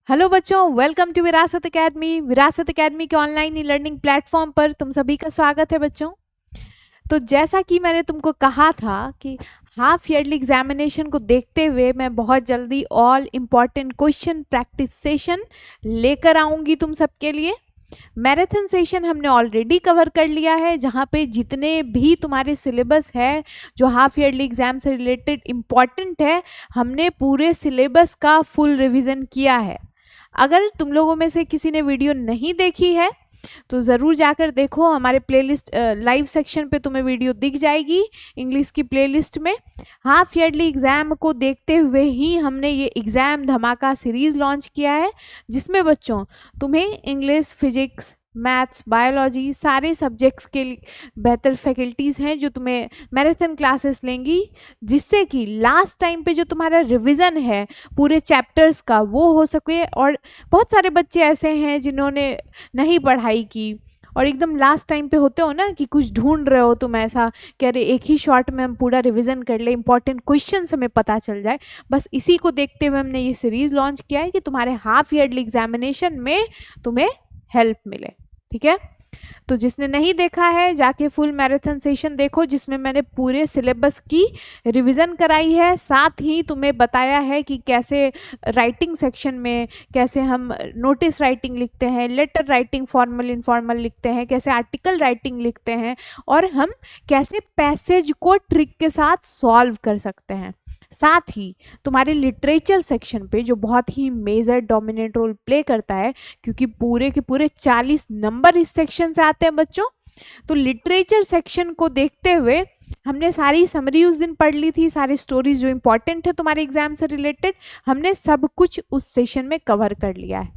Hello बच्चों, welcome to विरासत academy. विरासत एकेडमी के ऑनलाइन ई लर्निंग प्लेटफॉर्म पर तुम सभी का स्वागत है बच्चों। तो जैसा कि मैंने तुमको कहा था कि हाफ ईयरली एग्जामिनेशन को देखते हुए मैं बहुत जल्दी all important question practice session लेकर आऊँगी तुम सबके लिए। मैराथन सेशन हमने ऑलरेडी कवर कर लिया है, जहाँ पे जितने भी तुम्हारे सिलेबस है जो हाफ ईयरली एग्जाम से रिलेटेड इम्पॉर्टेंट है, हमने पूरे सिलेबस का फुल रिवीजन किया है। अगर तुम लोगों में से किसी ने वीडियो नहीं देखी है तो ज़रूर जाकर देखो, हमारे प्लेलिस्ट लाइव सेक्शन पे तुम्हें वीडियो दिख जाएगी इंग्लिश की प्लेलिस्ट में। हाफ ईयरली एग्ज़ाम को देखते हुए ही हमने ये एग्ज़ाम धमाका सीरीज़ लॉन्च किया है, जिसमें बच्चों तुम्हें इंग्लिश, फिजिक्स, मैथ्स, बायोलॉजी सारे सब्जेक्ट्स के बेहतर फैकल्टीज़ हैं जो तुम्हें मैराथन क्लासेस लेंगी, जिससे कि लास्ट टाइम पे जो तुम्हारा रिवीजन है पूरे चैप्टर्स का वो हो सके। और बहुत सारे बच्चे ऐसे हैं जिन्होंने नहीं पढ़ाई की और एकदम लास्ट टाइम पे होते हो ना कि कुछ ढूंढ रहे हो तुम, ऐसा कह रहे एक ही शॉट में हम पूरा रिवीजन कर ले, इंपॉर्टेंट क्वेश्चन हमें पता चल जाए। बस इसी को देखते हुए हमने ये सीरीज़ लॉन्च किया है कि तुम्हारे हाफ ईयरली एग्जामिनेशन में तुम्हें हेल्प मिले। ठीक है, तो जिसने नहीं देखा है जाके फुल मैराथन सेशन देखो, जिसमें मैंने पूरे सिलेबस की रिवीजन कराई है, साथ ही तुम्हें बताया है कि कैसे राइटिंग सेक्शन में कैसे हम नोटिस राइटिंग लिखते हैं, लेटर राइटिंग फॉर्मल इनफॉर्मल लिखते हैं, कैसे आर्टिकल राइटिंग लिखते हैं, और हम कैसे पैसेज को ट्रिक के साथ सॉल्व कर सकते हैं। साथ ही तुम्हारे लिटरेचर सेक्शन पे जो बहुत ही मेजर डोमिनेट रोल प्ले करता है, क्योंकि पूरे के पूरे 40 नंबर इस सेक्शन से आते हैं बच्चों। तो लिटरेचर सेक्शन को देखते हुए हमने सारी समरी उस दिन पढ़ ली थी, सारी स्टोरीज जो इंपॉर्टेंट है तुम्हारे एग्जाम से रिलेटेड, हमने सब कुछ उस सेशन में कवर कर लिया है।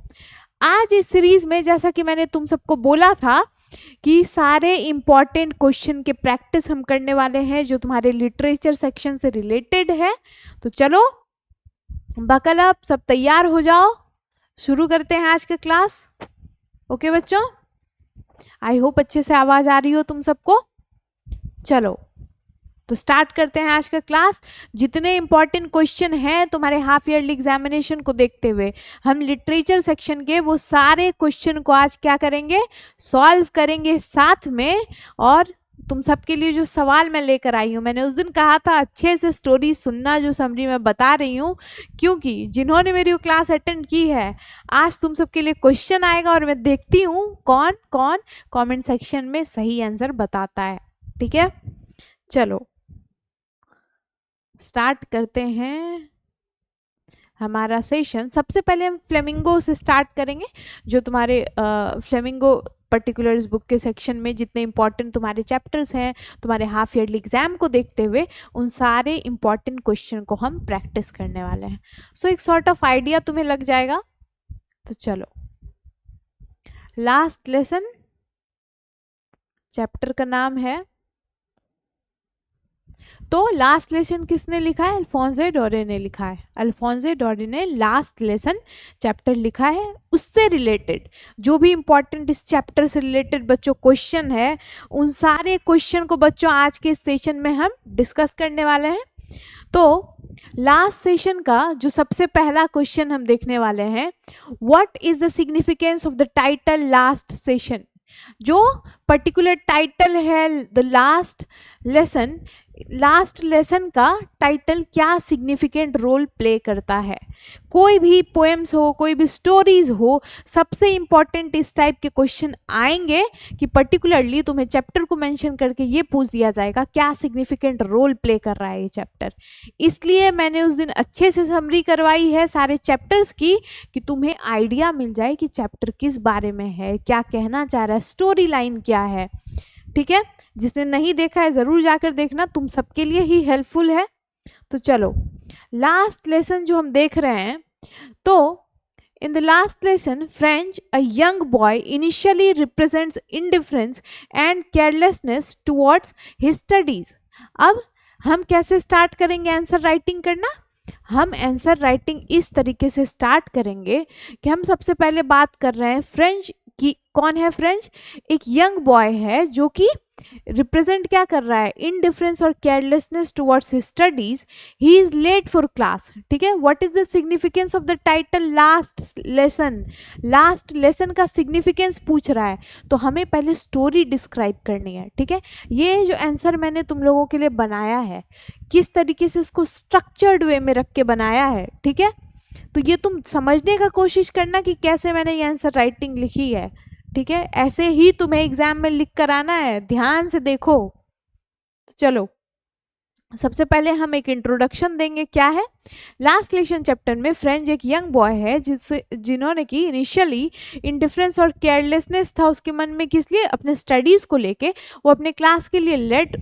आज इस सीरीज में जैसा कि मैंने तुम सबको बोला था कि सारे इम्पॉर्टेंट क्वेश्चन के प्रैक्टिस हम करने वाले हैं जो तुम्हारे लिटरेचर सेक्शन से रिलेटेड है। तो चलो बकल अप, सब तैयार हो जाओ, शुरू करते हैं आज का क्लास। ओके बच्चों, आई होप अच्छे से आवाज़ आ रही हो तुम सबको। चलो तो स्टार्ट करते हैं आज का क्लास। जितने इंपॉर्टेंट क्वेश्चन हैं तुम्हारे हाफ ईयरली एग्जामिनेशन को देखते हुए हम लिटरेचर सेक्शन के वो सारे क्वेश्चन को आज क्या करेंगे, सॉल्व करेंगे साथ में। और तुम सबके लिए जो सवाल मैं लेकर आई हूँ, मैंने उस दिन कहा था अच्छे से स्टोरी सुनना जो समरी मैं बता रही हूँ, क्योंकि जिन्होंने मेरी वो क्लास अटेंड की है आज तुम सबके लिए क्वेश्चन आएगा और मैं देखती हूँ कौन कौन कमेंट सेक्शन में सही आंसर बताता है। ठीक है, चलो स्टार्ट करते हैं हमारा सेशन। सबसे पहले हम फ्लेमिंगो से स्टार्ट करेंगे, जो तुम्हारे फ्लेमिंगो पर्टिकुलर इस बुक के सेक्शन में जितने इंपॉर्टेंट तुम्हारे चैप्टर्स हैं तुम्हारे हाफ ईयरली एग्जाम को देखते हुए उन सारे इंपॉर्टेंट क्वेश्चन को हम प्रैक्टिस करने वाले हैं। सो एक सॉर्ट ऑफ आइडिया तुम्हें लग जाएगा। तो चलो, लास्ट लेसन चैप्टर का नाम है, तो लास्ट लेसन किसने लिखा है, अल्फोंसे डोरे ने लिखा है। अल्फोंसे डोरे ने लास्ट लेसन चैप्टर लिखा है। उससे रिलेटेड जो भी इंपॉर्टेंट इस चैप्टर से रिलेटेड बच्चों क्वेश्चन है, उन सारे क्वेश्चन को बच्चों आज के सेशन में हम डिस्कस करने वाले हैं। तो लास्ट सेशन का जो सबसे पहला क्वेश्चन हम देखने वाले हैं, what is the significance of the title last session. जो पर्टिकुलर टाइटल है द लास्ट लेसन का टाइटल क्या सिग्निफिकेंट रोल प्ले करता है। कोई भी पोएम्स हो, कोई भी स्टोरीज हो, सबसे इंपॉर्टेंट इस टाइप के क्वेश्चन आएंगे कि पर्टिकुलरली तुम्हें चैप्टर को मेंशन करके ये पूछ दिया जाएगा क्या सिग्निफिकेंट रोल प्ले कर रहा है ये चैप्टर। इसलिए मैंने उस दिन अच्छे से समरी करवाई है सारे चैप्टर्स की, कि तुम्हें आइडिया मिल जाए कि चैप्टर किस बारे में है, क्या कहना चाह रहा है, स्टोरी लाइन क्या है। ठीक है, जिसने नहीं देखा है ज़रूर जाकर देखना, तुम सबके लिए ही हेल्पफुल है। तो चलो लास्ट लेसन जो हम देख रहे हैं, तो in the last lesson French, a young boy initially represents indifference and carelessness towards his studies। अब हम कैसे स्टार्ट करेंगे आंसर राइटिंग करना। हम आंसर राइटिंग इस तरीके से स्टार्ट करेंगे कि हम सबसे पहले बात कर रहे हैं फ्रेंच कि कौन है फ्रेंच? एक यंग बॉय है जो कि रिप्रेजेंट क्या कर रहा है? इनडिफरेंस और carelessness towards his studies, he is late for class. ठीक है, what is the significance of the title last lesson? Last lesson का सिग्निफिकेंस पूछ रहा है, तो हमें पहले स्टोरी डिस्क्राइब करनी है। ठीक है, ये जो आंसर मैंने तुम लोगों के लिए बनाया है, किस तरीके से इसको स्ट्रक्चर्ड वे में रख के बनाया है, ठीक है, तो ये तुम समझने का कोशिश करना कि कैसे मैंने ये आंसर राइटिंग लिखी है। ठीक है, ऐसे ही तुम्हें एग्जाम में लिख कर आना है, ध्यान से देखो। चलो, सबसे पहले हम एक इंट्रोडक्शन देंगे। क्या है? लास्ट लेसन चैप्टर में फ्रेंच एक यंग बॉय है जिन्होंने की इनिशियली इंडिफरेंस और केयरलेसनेस था उसके मन में, किस लिए? अपने स्टडीज़ को लेके। वो अपने क्लास के लिए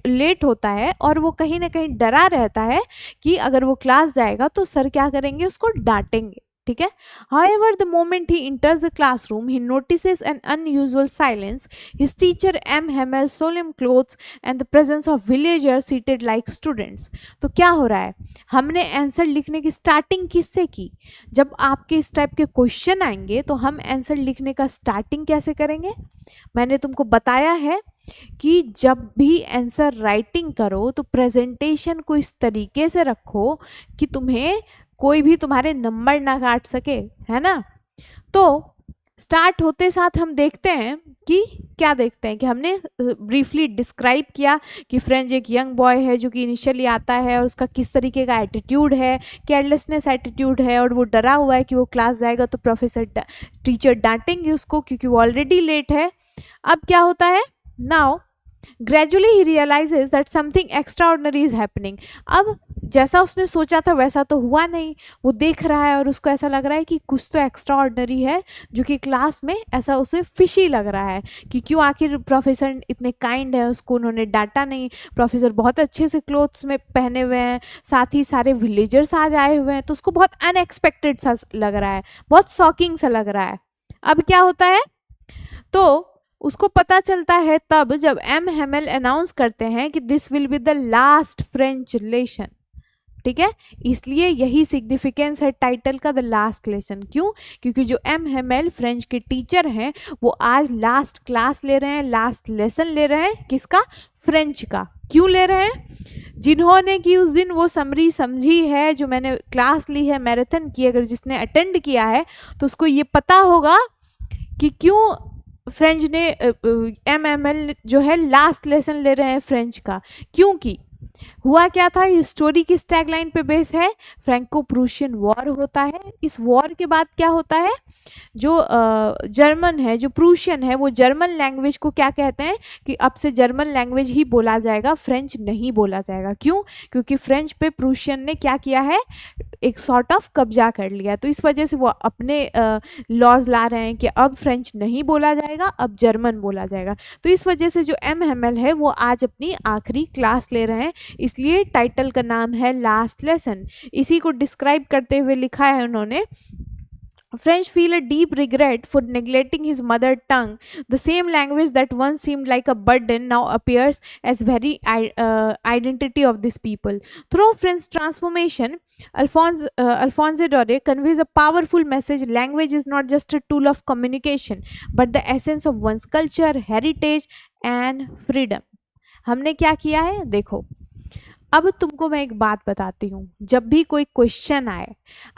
लेट होता है और वो कहीं ना कहीं डरा रहता है कि अगर वो क्लास जाएगा तो सर क्या करेंगे? उसको डांटेंगे। ठीक है, however the moment he enters the classroom he notices an unusual silence, his teacher M. Hamel solemn clothes and the presence of villagers seated like students। तो क्या हो रहा है? हमने आंसर लिखने की स्टार्टिंग किससे की? जब आपके इस टाइप के क्वेश्चन आएंगे तो हम आंसर लिखने का स्टार्टिंग कैसे करेंगे? मैंने तुमको बताया है कि जब भी आंसर राइटिंग करो तो प्रेजेंटेशन को इस तरीके से रखो कि तुम्हें कोई भी तुम्हारे नंबर ना काट सके, है ना। तो स्टार्ट होते साथ हम देखते हैं कि क्या देखते हैं कि हमने ब्रीफली डिस्क्राइब किया कि फ्रेंच एक यंग बॉय है जो कि इनिशियली आता है और उसका किस तरीके का एटीट्यूड है, केयरलेसनेस एटीट्यूड है, और वो डरा हुआ है कि वो क्लास जाएगा तो टीचर डांटेंगे उसको क्योंकि वो ऑलरेडी लेट है। अब क्या होता है? Now gradually he realises that something extraordinary is happening. अब जैसा उसने सोचा था वैसा तो हुआ नहीं, वो देख रहा है और उसको ऐसा लग रहा है कि कुछ तो एक्स्ट्राऑर्डिनरी है, जो कि क्लास में ऐसा उसे फिशी लग रहा है कि क्यों आखिर प्रोफेसर इतने काइंड है, उसको उन्होंने डांटा नहीं, प्रोफेसर बहुत अच्छे से क्लोथ्स में पहने हुए हैं, साथ ही सारे विलेजर्स आज आए हुए हैं, तो उसको बहुत अनएक्सपेक्टेड सा लग रहा है, बहुत शॉकिंग सा लग रहा है। अब क्या होता है? तो उसको पता चलता है तब जब एम हेमेल अनाउंस करते हैं कि this will be the last French lesson. ठीक है, इसलिए यही सिग्निफिकेंस है टाइटल का, द लास्ट लेसन। क्यों? क्योंकि जो एम हेमेल फ्रेंच के टीचर हैं वो आज लास्ट क्लास ले रहे हैं, लास्ट लेसन ले रहे हैं। किसका? फ्रेंच का। क्यों ले रहे हैं? जिन्होंने कि उस दिन वो समरी समझी है, जो मैंने क्लास ली है मैराथन की, अगर जिसने अटेंड किया है तो उसको ये पता होगा कि क्यों फ्रेंच ने एल जो है लास्ट लेसन ले रहे हैं फ्रेंच का। क्योंकि हुआ क्या था? ये स्टोरी किस टैगलाइन पे बेस है? फ्रैंको प्रूशियन वॉर होता है। इस वॉर के बाद क्या होता है? जो जर्मन है, जो प्रूशियन है, वो जर्मन लैंग्वेज को क्या कहते हैं कि अब से जर्मन लैंग्वेज ही बोला जाएगा, फ्रेंच नहीं बोला जाएगा। क्यों? क्योंकि फ्रेंच पे प्रूशियन ने क्या किया है? एक सॉर्ट ऑफ कब्जा कर लिया। तो इस वजह से वो अपने लॉज ला रहे हैं कि अब फ्रेंच नहीं बोला जाएगा, अब जर्मन बोला जाएगा। तो इस वजह से जो एम हेमेल है वो आज अपनी आखिरी क्लास ले रहे हैं, इसलिए टाइटल का नाम है लास्ट लेसन। इसी को डिस्क्राइब करते हुए लिखा है उन्होंने, French feel a deep regret for neglecting his mother tongue. The same language that once seemed like a burden now appears as very identity of these people. Through French transformation, Alphonse Daudet conveys a powerful message. Language is not just a tool of communication, but the essence of one's culture, heritage and freedom. हमने क्या किया है? देखो, अब तुमको मैं एक बात बताती हूँ, जब भी कोई क्वेश्चन आए,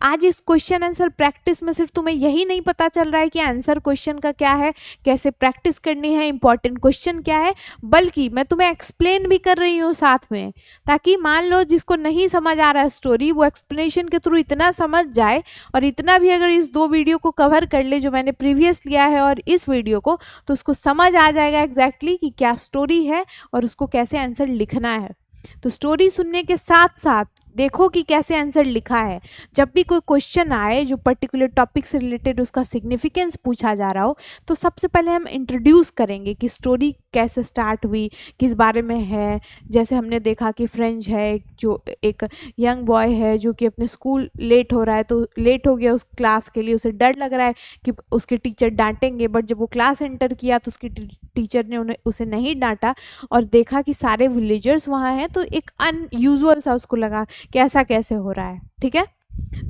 आज इस क्वेश्चन आंसर प्रैक्टिस में सिर्फ तुम्हें यही नहीं पता चल रहा है कि आंसर क्वेश्चन का क्या है, कैसे प्रैक्टिस करनी है, इंपॉर्टेंट क्वेश्चन क्या है, बल्कि मैं तुम्हें एक्सप्लेन भी कर रही हूँ साथ में, ताकि मान लो जिसको नहीं समझ आ रहा है स्टोरी, वो एक्सप्लेनेशन के थ्रू इतना समझ जाए, और इतना भी अगर इस 2 वीडियो को कवर कर ले जो मैंने प्रीवियस लिया है और इस वीडियो को, तो उसको समझ आ जाएगा एग्जैक्टली कि क्या स्टोरी है और उसको कैसे आंसर लिखना है। तो स्टोरी सुनने के साथ साथ देखो कि कैसे आंसर लिखा है। जब भी कोई क्वेश्चन आए जो पर्टिकुलर टॉपिक से रिलेटेड उसका सिग्निफिकेंस पूछा जा रहा हो, तो सबसे पहले हम इंट्रोड्यूस करेंगे कि स्टोरी कैसे स्टार्ट हुई, किस बारे में है। जैसे हमने देखा कि फ्रेंच है, जो एक यंग बॉय है जो कि अपने स्कूल लेट हो रहा है, तो लेट हो गया उस क्लास के लिए, उसे डर लग रहा है कि उसके टीचर डांटेंगे, बट जब वो क्लास एंटर किया तो उसकी टीचर ने उसे नहीं डांटा, और देखा कि सारे विलेजर्स वहाँ हैं, तो एक अनयूजुअल सा उसको लगा कि ऐसा कैसे हो रहा है। ठीक है,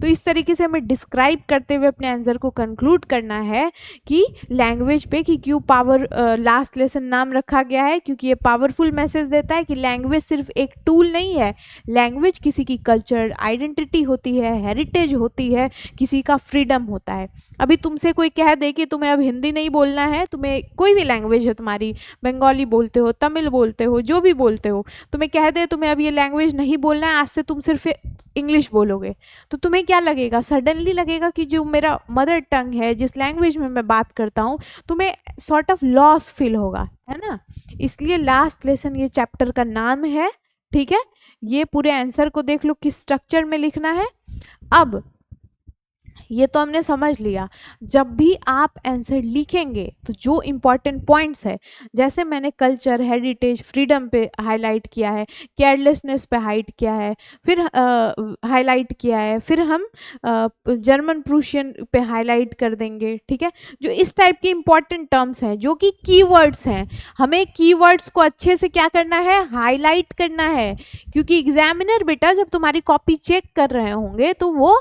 तो इस तरीके से हमें डिस्क्राइब करते हुए अपने आंसर को कंक्लूड करना है कि लैंग्वेज पे कि क्यों पावर लास्ट लेसन नाम रखा गया है, क्योंकि ये पावरफुल मैसेज देता है कि लैंग्वेज सिर्फ एक टूल नहीं है, लैंग्वेज किसी की कल्चर आइडेंटिटी होती है, हेरिटेज होती है, किसी का फ्रीडम होता है। अभी तुमसे कोई कह दे कि तुम्हें अब हिंदी नहीं बोलना है, तुम्हें कोई भी लैंग्वेज है तुम्हारी, बंगाली बोलते हो, तमिल बोलते हो, जो भी बोलते हो, तुम्हें कह दे तुम्हें अब ये लैंग्वेज नहीं बोलना है, आज से तुम सिर्फ इंग्लिश बोलोगे, तो तुम्हें क्या लगेगा? सडनली लगेगा कि जो मेरा मदर टंग है, जिस लैंग्वेज में मैं बात करता हूँ, तुम्हें सॉर्ट ऑफ लॉस फील होगा, है ना। इसलिए लास्ट लेसन ये चैप्टर का नाम है, ठीक है। ये पूरे आंसर को देख लो किस स्ट्रक्चर में लिखना है। अब ये तो हमने समझ लिया, जब भी आप आंसर लिखेंगे तो जो इम्पोर्टेंट पॉइंट्स है, जैसे मैंने कल्चर, हेरिटेज, फ्रीडम पे हाईलाइट किया है, केयरलेसनेस पे हाइट किया है, फिर हाईलाइट किया है, फिर हम जर्मन प्रूशियन पे हाईलाइट कर देंगे, ठीक है। जो इस टाइप के इम्पॉर्टेंट टर्म्स हैं, जो कि कीवर्ड्स हैं, हमें कीवर्ड्स को अच्छे से क्या करना है? हाईलाइट करना है, क्योंकि एग्जामिनर बेटा जब तुम्हारी कॉपी चेक कर रहे होंगे तो वो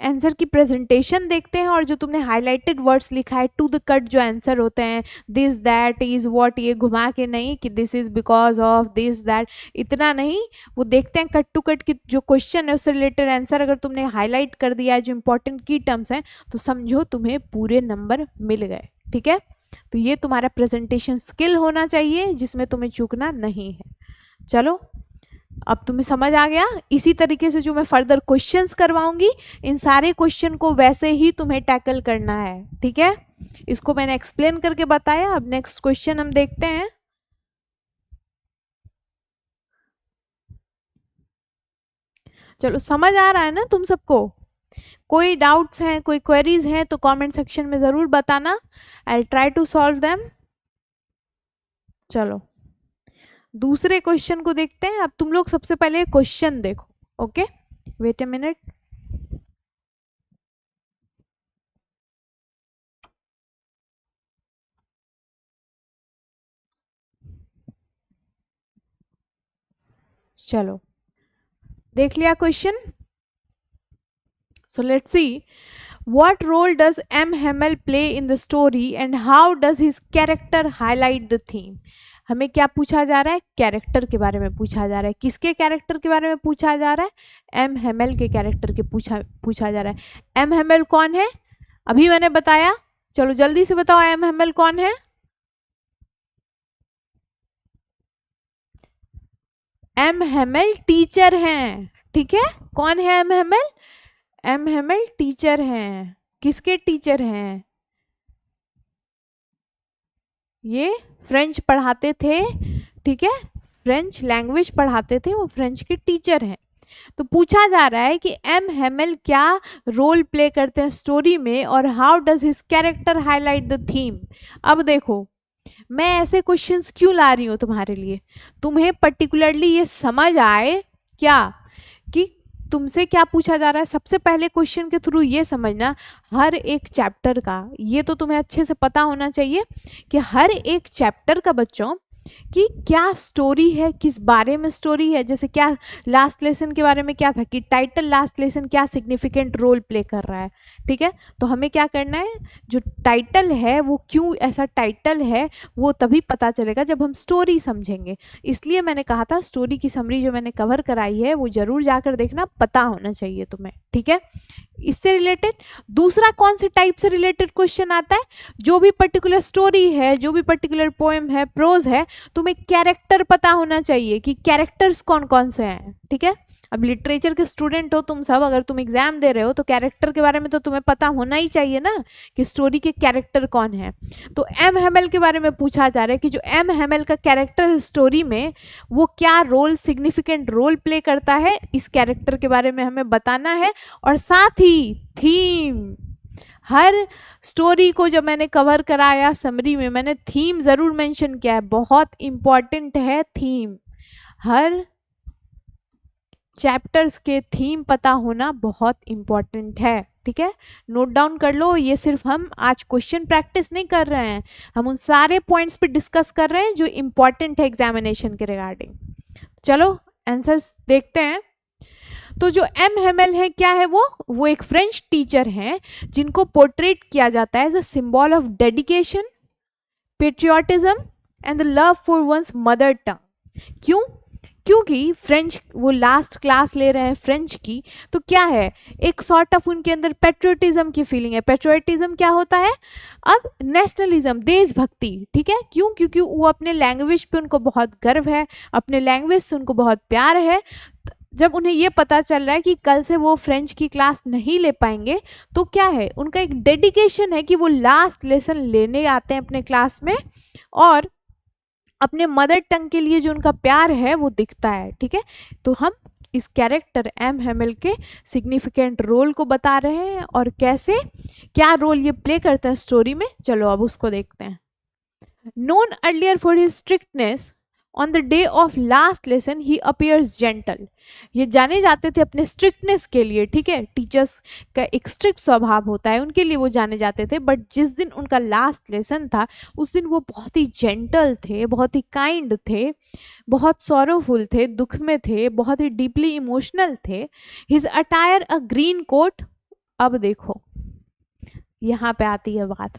आंसर की प्रेजेंटेशन देखते हैं, और जो तुमने हाईलाइटेड वर्ड्स लिखा है, टू द कट जो आंसर होते हैं, दिस दैट इज व्हाट, ये घुमा के नहीं कि this is because of this that, इतना नहीं, वो देखते हैं कट टू कट की जो क्वेश्चन है उससे रिलेटेड आंसर अगर तुमने हाईलाइट कर दिया है, जो इंपॉर्टेंट की टर्म्स हैं, तो समझो तुम्हें पूरे नंबर मिल गए, ठीक है। तो ये तुम्हारा प्रेजेंटेशन स्किल होना चाहिए, जिसमें तुम्हें चूकना नहीं है। चलो, अब तुम्हें समझ आ गया। इसी तरीके से जो मैं फर्दर क्वेश्चंस करवाऊंगी, इन सारे क्वेश्चन को वैसे ही तुम्हें टैकल करना है, ठीक है। इसको मैंने एक्सप्लेन करके बताया। अब नेक्स्ट क्वेश्चन हम देखते हैं। चलो, समझ आ रहा है ना तुम सबको? कोई डाउट्स हैं, कोई क्वेरीज हैं तो कमेंट सेक्शन में ज़रूर बताना। I try to solve them. चलो, दूसरे क्वेश्चन को देखते हैं। अब तुम लोग सबसे पहले क्वेश्चन देखो, ओके। Wait a minute. चलो, देख लिया question? So let's see, what role does M. Hamel play in the story and how does his character highlight the theme? हमें क्या पूछा जा रहा है? कैरेक्टर के बारे में पूछा जा रहा है। किसके कैरेक्टर के बारे में पूछा जा रहा है? एम हेमेल के कैरेक्टर के पूछा जा रहा है। एम हेमेल कौन है? अभी मैंने बताया। चलो जल्दी से बताओ, एम हेमेल कौन है? एम हेमेल टीचर हैं, ठीक है। कौन है M Hamel? M Hamel teacher हैं। किसके टीचर हैं? ये फ्रेंच पढ़ाते थे, ठीक है। फ्रेंच लैंग्वेज पढ़ाते थे, वो फ्रेंच के टीचर हैं। तो पूछा जा रहा है कि एम हेमेल क्या रोल प्ले करते हैं स्टोरी में, और how does his character highlight the theme. अब देखो, मैं ऐसे क्वेश्चंस क्यों ला रही हूँ तुम्हारे लिए? तुम्हें पर्टिकुलरली ये समझ आए क्या कि तुमसे क्या पूछा जा रहा है। सबसे पहले क्वेश्चन के थ्रू ये समझना, हर एक चैप्टर का, ये तो तुम्हें अच्छे से पता होना चाहिए कि हर एक चैप्टर का बच्चों कि क्या स्टोरी है, किस बारे में स्टोरी है। जैसे क्या लास्ट लेसन के बारे में क्या था कि टाइटल लास्ट लेसन क्या सिग्निफिकेंट रोल प्ले कर रहा है, ठीक है। तो हमें क्या करना है, जो टाइटल है वो क्यों ऐसा टाइटल है वो तभी पता चलेगा जब हम स्टोरी समझेंगे। इसलिए मैंने कहा था स्टोरी की समरी जो मैंने कवर कराई है वो जरूर जाकर देखना, पता होना चाहिए तुम्हें, ठीक है। इससे रिलेटेड दूसरा कौन से टाइप से रिलेटेड क्वेश्चन आता है? जो भी पर्टिकुलर स्टोरी है, जो भी पर्टिकुलर पोएम है, प्रोज है, तुम्हें कैरेक्टर पता होना चाहिए कि कैरेक्टर्स कौन कौन से हैं, ठीक है। अब लिटरेचर के स्टूडेंट हो तुम सब, अगर तुम एग्जाम दे रहे हो तो कैरेक्टर के बारे में तो तुम्हें पता होना ही चाहिए ना कि स्टोरी के कैरेक्टर कौन है। तो एम हेमेल के बारे में पूछा जा रहा है कि जो एम हेमेल का कैरेक्टर स्टोरी में वो क्या रोल, सिग्निफिकेंट रोल प्ले करता है, इस कैरेक्टर के बारे में हमें बताना है। और साथ ही थीम, हर स्टोरी को जब मैंने कवर कराया समरी में, मैंने थीम ज़रूर मेंशन किया है, बहुत इम्पॉर्टेंट है थीम। हर चैप्टर्स के थीम पता होना बहुत इम्पॉर्टेंट है, ठीक है। नोट डाउन कर लो, ये सिर्फ हम आज क्वेश्चन प्रैक्टिस नहीं कर रहे हैं, हम उन सारे पॉइंट्स पे डिस्कस कर रहे हैं जो इम्पॉर्टेंट है एग्जामिनेशन के रिगार्डिंग। चलो आंसर्स देखते हैं। तो जो एम हेमेल है क्या है, वो एक फ्रेंच टीचर हैं जिनको पोर्ट्रेट किया जाता है as a symbol of dedication, patriotism and the love for one's mother tongue. क्यों? क्योंकि फ्रेंच, वो लास्ट क्लास ले रहे हैं फ्रेंच की, तो क्या है, एक सॉर्ट ऑफ उनके अंदर पेट्रियोटिज्म की फीलिंग है। पेट्रियोटिज्म क्या होता है? अब नेशनलिज्म, देशभक्ति, ठीक है। क्यों? क्योंकि वो अपने लैंग्वेज पे उनको बहुत गर्व है, अपने लैंग्वेज से उनको बहुत प्यार है। जब उन्हें ये पता चल रहा है कि कल से वो फ्रेंच की क्लास नहीं ले पाएंगे, तो क्या है, उनका एक डेडिकेशन है कि वो लास्ट लेसन लेने आते हैं अपने क्लास में, और अपने मदर टंग के लिए जो उनका प्यार है वो दिखता है, ठीक है। तो हम इस कैरेक्टर एम हेमेल के सिग्निफिकेंट रोल को बता रहे हैं और कैसे, क्या रोल ये प्ले करते हैं स्टोरी में। चलो अब उसको देखते हैं। Known earlier for his strictness, on the day of last lesson he appears gentle. ये जाने जाते थे अपने स्ट्रिक्टनेस के लिए, ठीक है। टीचर्स का एक स्ट्रिक्ट स्वभाव होता है, उनके लिए वो जाने जाते थे। बट जिस दिन उनका लास्ट लेसन था, उस दिन वो बहुत ही जेंटल थे, बहुत ही काइंड थे, बहुत सॉरोफुल थे, दुख में थे, बहुत ही डीपली इमोशनल थे। हिज अटायर अ ग्रीन कोट। अब देखो, यहाँ पे आती है बात।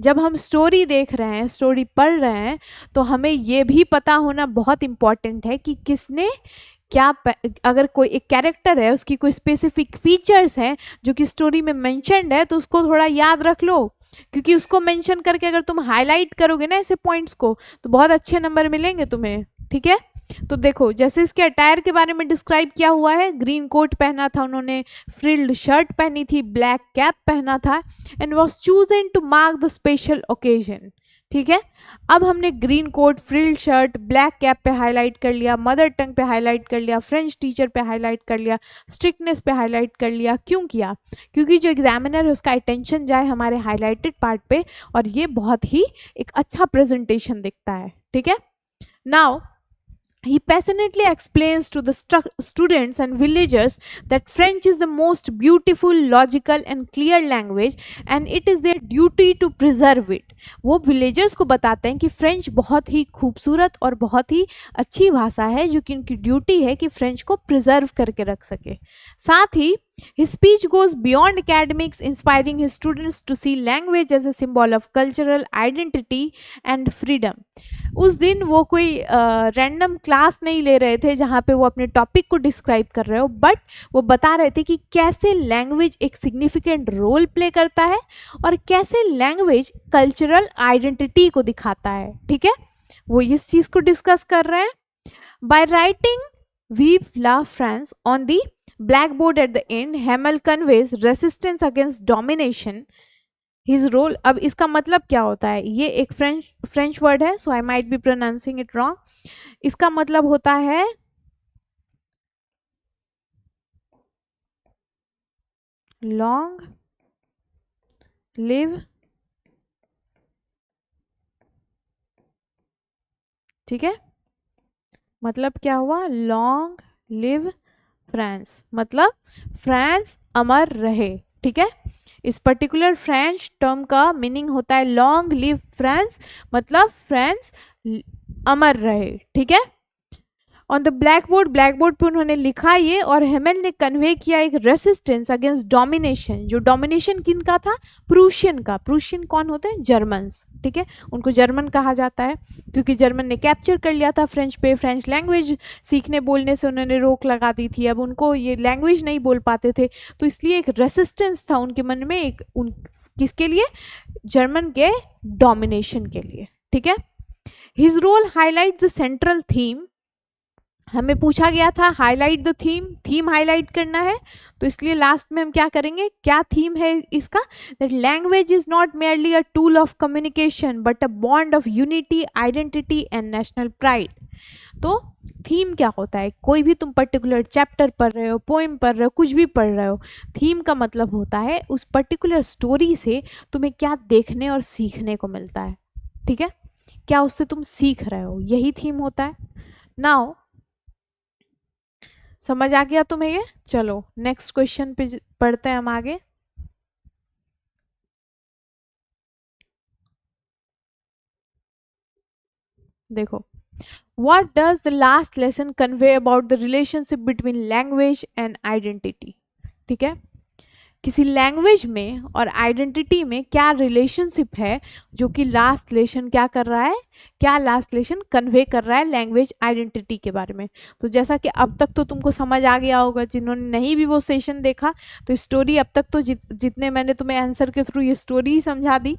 जब हम स्टोरी देख रहे हैं, स्टोरी पढ़ रहे हैं, तो हमें ये भी पता होना बहुत इम्पॉर्टेंट है कि किसने क्या, अगर कोई एक कैरेक्टर है, उसकी कोई स्पेसिफिक फीचर्स हैं जो कि स्टोरी में मेंशन्ड है, तो उसको थोड़ा याद रख लो। क्योंकि उसको मेंशन करके अगर तुम हाईलाइट करोगे ना ऐसे पॉइंट्स को, तो बहुत अच्छे नंबर मिलेंगे तुम्हें, ठीक है। तो देखो, जैसे इसके अटायर के बारे में डिस्क्राइब किया हुआ है, ग्रीन कोट पहना था उन्होंने, फ्रिल्ड शर्ट पहनी थी, ब्लैक कैप पहना था, and was chosen to mark the special occasion, ठीक है। अब हमने green coat, frilled shirt, black cap पे हाईलाइट कर लिया, मदर टंग पे हाईलाइट कर लिया, फ्रेंच टीचर पे हाईलाइट कर लिया, स्ट्रिक्टनेस पे हाईलाइट कर लिया। क्यों किया? क्योंकि जो एग्जामिनर है उसका अटेंशन जाए हमारे हाईलाइटेड पार्ट पे, और ये बहुत ही एक अच्छा प्रेजेंटेशन दिखता है, ठीक है। Now he passionately explains to the students and villagers that French is the most beautiful, logical and clear language and it is their duty to preserve it. वो villagers को बताते हैं कि फ्रेंच बहुत ही खूबसूरत और बहुत ही अच्छी भाषा है, जो कि उनकी ड्यूटी है कि फ्रेंच को प्रिजर्व करके रख सके। साथ ही his speech goes beyond academics, inspiring his students to see language as a symbol of cultural identity and freedom. उस दिन वो कोई रैंडम क्लास नहीं ले रहे थे जहाँ पे वो अपने टॉपिक को डिस्क्राइब कर रहे हो, बट वो बता रहे थे कि कैसे लैंग्वेज एक सिग्निफिकेंट रोल प्ले करता है और कैसे लैंग्वेज कल्चरल आइडेंटिटी को दिखाता है, ठीक है। वो इस चीज़ को डिस्कस कर रहे हैं। By writing vive la France on the blackboard at the end, Hamel conveys resistance against domination. His role, अब इसका मतलब क्या होता है, ये एक फ्रेंच वर्ड है, so I might be pronouncing it wrong. इसका मतलब होता है लॉन्ग लिव, ठीक है। मतलब क्या हुआ, लॉन्ग लिव फ्रांस, मतलब फ्रांस अमर रहे, ठीक है। इस पर्टिकुलर फ्रेंच टर्म का मीनिंग होता है लॉन्ग लिव फ्रांस, मतलब फ्रांस अमर रहे, ठीक है। ऑन द ब्लैकबोर्ड, ब्लैकबोर्ड पे उन्होंने लिखा ये, और हेमेल ने कन्वे किया एक रेसिस्टेंस अगेंस्ट डोमिनेशन। जो डोमिनेशन किनका था, प्रूशियन का। प्रूशियन कौन होते हैं, जर्मन्स, ठीक है। उनको जर्मन कहा जाता है क्योंकि जर्मन ने कैप्चर कर लिया था फ्रेंच पे। फ्रेंच लैंग्वेज सीखने बोलने से उन्होंने रोक लगा दी थी, अब उनको ये लैंग्वेज नहीं बोल पाते थे, तो इसलिए एक रेसिस्टेंस था उनके मन में, एक किसके लिए, जर्मन के डोमिनेशन के लिए, ठीक है। His role highlight the central theme, हमें पूछा गया था highlight the theme, theme highlight करना है, तो इसलिए लास्ट में हम क्या करेंगे, क्या थीम है इसका, that language is not merely a tool of communication but a bond of unity, identity and national pride. तो थीम क्या होता है, कोई भी तुम पर्टिकुलर चैप्टर पढ़ रहे हो, पोएम पढ़ रहे हो, कुछ भी पढ़ रहे हो, थीम का मतलब होता है उस पर्टिकुलर स्टोरी से तुम्हें क्या देखने और सीखने को मिलता है, ठीक है, क्या उससे तुम सीख रहे हो, यही थीम होता है। नाउ समझ आ गया तुम्हें ये। चलो नेक्स्ट क्वेश्चन पे पढ़ते हैं हम आगे। देखो, What does the last lesson convey about the relationship between language and identity? ठीक है, किसी लैंग्वेज में और आइडेंटिटी में क्या रिलेशनशिप है, जो कि लास्ट लेसन क्या कर रहा है, क्या लास्ट लेसन कन्वे कर रहा है लैंग्वेज आइडेंटिटी के बारे में। तो जैसा कि अब तक तो तुमको समझ आ गया होगा, जिन्होंने नहीं भी वो सेशन देखा तो स्टोरी अब तक तो जितने मैंने तुम्हें आंसर के थ्रू ये स्टोरी ही समझा दी।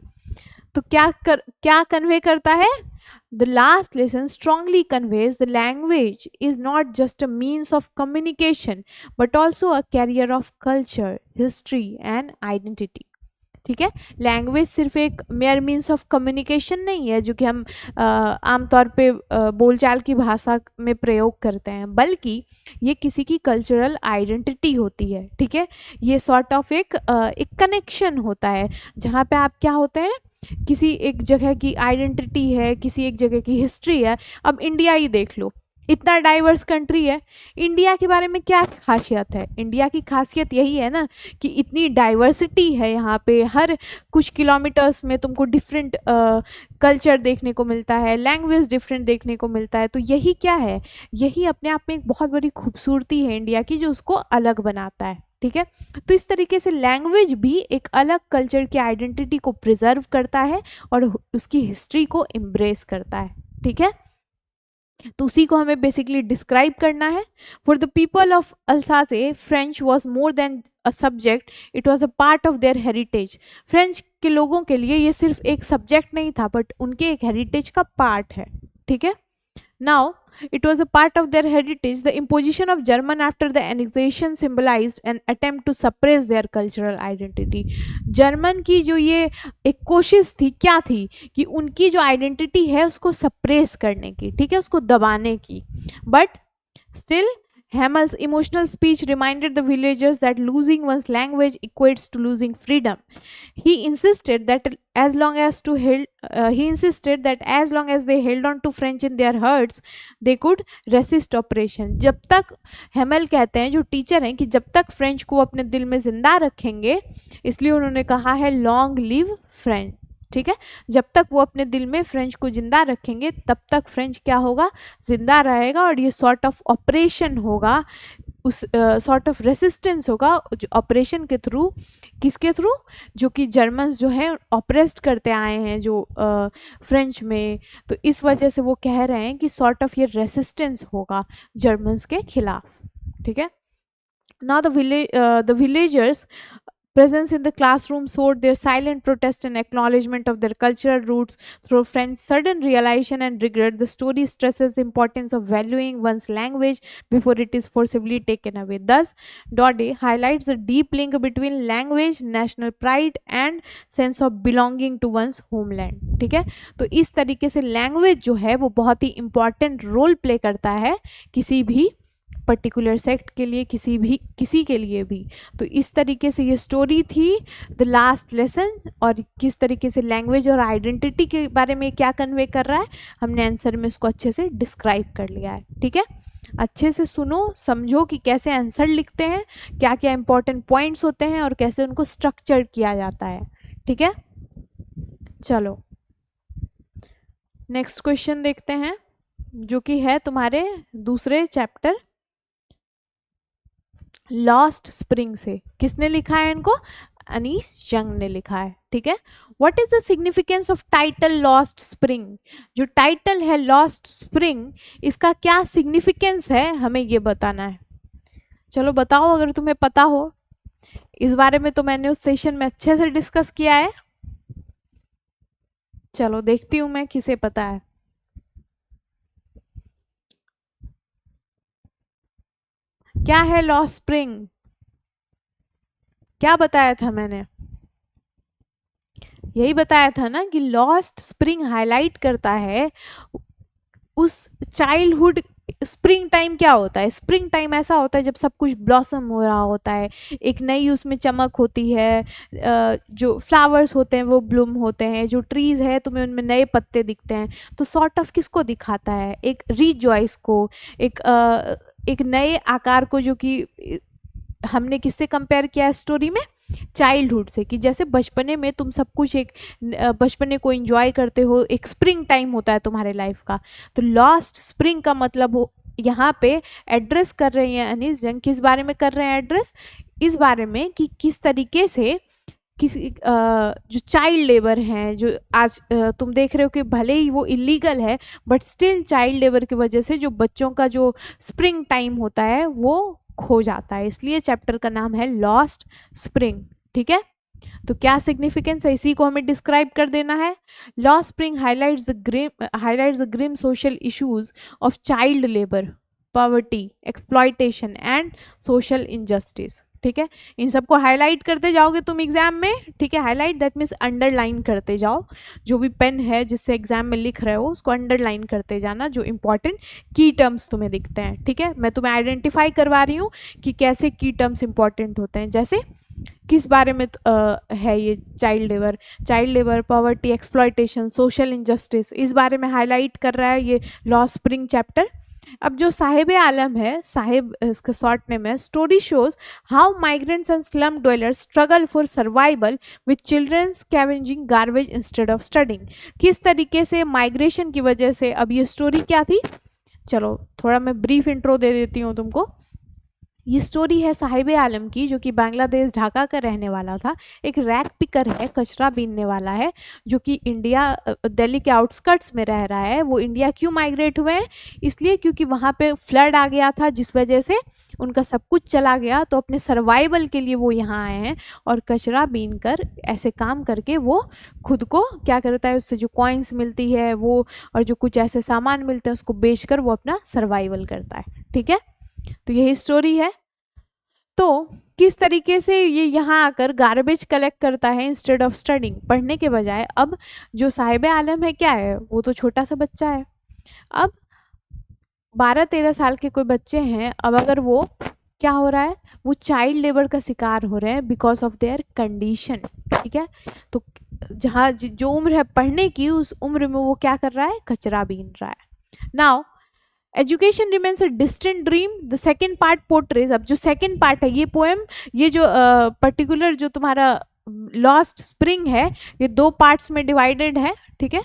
तो क्या कन्वे करता है? The last lesson strongly conveys the language is not just a means of communication but also a carrier of culture, history and identity. ठीक है, लैंग्वेज सिर्फ एक मेयर मीन्स ऑफ कम्युनिकेशन नहीं है जो कि हम आमतौर पे बोलचाल की भाषा में प्रयोग करते हैं, बल्कि ये किसी की कल्चरल आइडेंटिटी होती है। ठीक है, ये सॉर्ट ऑफ एक कनेक्शन होता है जहाँ पे आप क्या होते हैं, किसी एक जगह की आइडेंटिटी है, किसी एक जगह की हिस्ट्री है। अब इंडिया ही देख लो, इतना डाइवर्स कंट्री है, इंडिया के बारे में क्या खासियत है? इंडिया की खासियत यही है ना कि इतनी डाइवर्सिटी है यहाँ पे, हर कुछ किलोमीटर्स में तुमको डिफरेंट कल्चर देखने को मिलता है, लैंग्वेज डिफरेंट देखने को मिलता है। तो यही क्या है, यही अपने आप में एक बहुत बड़ी खूबसूरती है इंडिया की, जो उसको अलग बनाता है। ठीक है, तो इस तरीके से लैंग्वेज भी एक अलग कल्चर की आइडेंटिटी को प्रिजर्व करता है और उसकी हिस्ट्री को एम्ब्रेस करता है। ठीक है, तो उसी को हमें बेसिकली डिस्क्राइब करना है। For the people of Alsace French was more than a subject, it was a part of their heritage. French के लोगों के लिए ये सिर्फ एक सब्जेक्ट नहीं था, बट उनके एक हेरिटेज का पार्ट है। ठीक है, now it was a part of their heritage. The imposition of German after the annexation symbolized an attempt to suppress their cultural identity. German की जो ये एक कोशिश थी, क्या थी कि उनकी जो आइडेंटिटी है उसको सप्रेस करने की, ठीक है, उसको दबाने की। But still Hammel's emotional speech reminded the villagers that losing one's language equates to losing freedom. He insisted that as long as they held on to French in their hearts, they could resist oppression. जब तक हेमल कहते हैं, जो teacher हैं, कि जब तक French को अपने दिल में जिंदा रखेंगे, इसलिए उन्होंने कहा है लॉन्ग लिव फ्रेंच। ठीक है, जब तक वो अपने दिल में फ्रेंच को जिंदा रखेंगे तब तक फ्रेंच क्या होगा, जिंदा रहेगा। और ये सॉर्ट ऑफ ऑपरेशन होगा, उस सॉर्ट ऑफ रेसिस्टेंस होगा जो ऑपरेशन के थ्रू, किसके थ्रू, जो कि जर्मन्स जो है ऑपरेस्ट करते आए हैं जो फ्रेंच में। तो इस वजह से वो कह रहे हैं कि सॉर्ट ऑफ ये रेसिस्टेंस होगा जर्मन्स के खिलाफ। ठीक है, now the villagers presence in the classroom showed their silent protest and acknowledgement of their cultural roots through French's sudden realization and regret. The story stresses the importance of valuing one's language before it is forcibly taken away. Thus, Daudet highlights the deep link between language, national pride and sense of belonging to one's homeland. ठीक है, तो इस तरीके से language जो है वो बहुत ही इम्पॉर्टेंट रोल प्ले करता है किसी भी पर्टिकुलर सेक्ट के लिए, किसी के लिए भी। तो इस तरीके से ये स्टोरी थी द लास्ट लेसन, और किस तरीके से लैंग्वेज और आइडेंटिटी के बारे में क्या कन्वे कर रहा है, हमने आंसर में इसको अच्छे से डिस्क्राइब कर लिया है। ठीक है, अच्छे से सुनो, समझो कि कैसे आंसर लिखते हैं, क्या क्या इंपॉर्टेंट पॉइंट्स होते हैं और कैसे उनको स्ट्रक्चर किया जाता है। ठीक है, चलो नेक्स्ट क्वेश्चन देखते हैं, जो कि है तुम्हारे दूसरे चैप्टर लॉस्ट स्प्रिंग से। किसने लिखा है इनको? अनीस जंग ने लिखा है। ठीक है, what is the significance of title lost Spring? जो टाइटल है लॉस्ट स्प्रिंग, इसका क्या सिग्निफिकेंस है, हमें ये बताना है। चलो बताओ अगर तुम्हें पता हो। इस बारे में तो मैंने उस सेशन में अच्छे से डिस्कस किया है। चलो देखती हूँ मैं किसे पता है। क्या है लॉस्ट स्प्रिंग? क्या बताया था मैंने? यही बताया था ना कि लॉस्ट स्प्रिंग हाईलाइट करता है उस चाइल्डहुड। स्प्रिंग टाइम क्या होता है? स्प्रिंग टाइम ऐसा होता है जब सब कुछ ब्लॉसम हो रहा होता है, एक नई उसमें चमक होती है, जो फ्लावर्स होते हैं वो ब्लूम होते हैं, जो ट्रीज़ है तुम्हें उनमें नए पत्ते दिखते हैं। तो सॉर्ट ऑफ किसको दिखाता है? एक रिजॉइस को, एक नए आकार को, जो कि हमने किससे कंपेयर किया है स्टोरी में? चाइल्डहुड से, कि जैसे बचपने में तुम सब कुछ एक बचपने को एंजॉय करते हो, एक स्प्रिंग टाइम होता है तुम्हारे लाइफ का। तो लॉस्ट स्प्रिंग का मतलब हो यहाँ पे एड्रेस कर रहे हैं अनीस जंग, किस बारे में कर रहे हैं एड्रेस, इस बारे में कि किस तरीके से किसी जो चाइल्ड लेबर हैं, जो आज तुम देख रहे हो कि भले ही वो इलीगल है बट स्टिल चाइल्ड लेबर की वजह से जो बच्चों का जो स्प्रिंग टाइम होता है वो खो जाता है, इसलिए चैप्टर का नाम है लॉस्ट स्प्रिंग। ठीक है, तो क्या सिग्निफिकेंस है इसी को हमें डिस्क्राइब कर देना है। Lost Spring highlights the grim social issues of child labour, poverty, exploitation and social injustice. ठीक है, इन सबको हाईलाइट करते जाओगे तुम एग्जाम में। ठीक है, हाईलाइट दैट मीन्स अंडरलाइन करते जाओ, जो भी पेन है जिससे एग्जाम में लिख रहे हो उसको अंडरलाइन करते जाना, जो इंपॉर्टेंट की टर्म्स तुम्हें दिखते हैं। ठीक है, मैं तुम्हें आइडेंटिफाई करवा रही हूँ कि कैसे की टर्म्स इंपॉर्टेंट होते हैं, जैसे किस बारे में है ये child labour, poverty, exploitation, social injustice, इस बारे में हाईलाइट कर रहा है ये लॉस्ट स्प्रिंग चैप्टर। अब जो साहिब आलम है, साहिब इसका शॉर्ट नेम है, story shows how migrants and slum dwellers struggle for survival with children scavenging garbage instead of studying. किस तरीके से माइग्रेशन की वजह से, अब ये स्टोरी क्या थी, चलो थोड़ा मैं ब्रीफ इंट्रो दे देती हूँ तुमको। ये स्टोरी है साहिब आलम की, जो कि बांग्लादेश ढाका का रहने वाला था, एक रैक पिकर है, कचरा बीनने वाला है, जो कि इंडिया दिल्ली के आउटस्कर्ट्स में रह रहा है। वो इंडिया क्यों माइग्रेट हुए हैं, इसलिए क्योंकि वहाँ पे फ्लड आ गया था जिस वजह से उनका सब कुछ चला गया, तो अपने सर्वाइवल के लिए वो यहाँ आए हैं और कचरा बीन कर ऐसे काम करके वो खुद को क्या करता है, उससे जो कॉइन्स मिलती है वो और जो कुछ ऐसे सामान मिलते हैं उसको बेचकर वो अपना सर्वाइवल करता है। ठीक है, तो यही स्टोरी है। तो किस तरीके से ये यहाँ आकर गार्बेज कलेक्ट करता है इंस्टेड ऑफ स्टडिंग, पढ़ने के बजाय। अब जो साहिब आलम है क्या है, वो तो छोटा सा बच्चा है। अब 12-13 साल के कोई बच्चे हैं, अब अगर वो क्या हो रहा है, वो चाइल्ड लेबर का शिकार हो रहे हैं बिकॉज ऑफ देयर कंडीशन। ठीक है, तो जहाँ जो उम्र है पढ़ने की, उस उम्र में वो क्या कर रहा है, कचरा बीन रहा है। Now education remains a distant dream, the second part portrays. अब जो सेकेंड पार्ट है ये पोएम, ये जो पर्टिकुलर जो तुम्हारा लॉस्ट स्प्रिंग है, ये 2 पार्ट्स में डिवाइडेड है। ठीक है,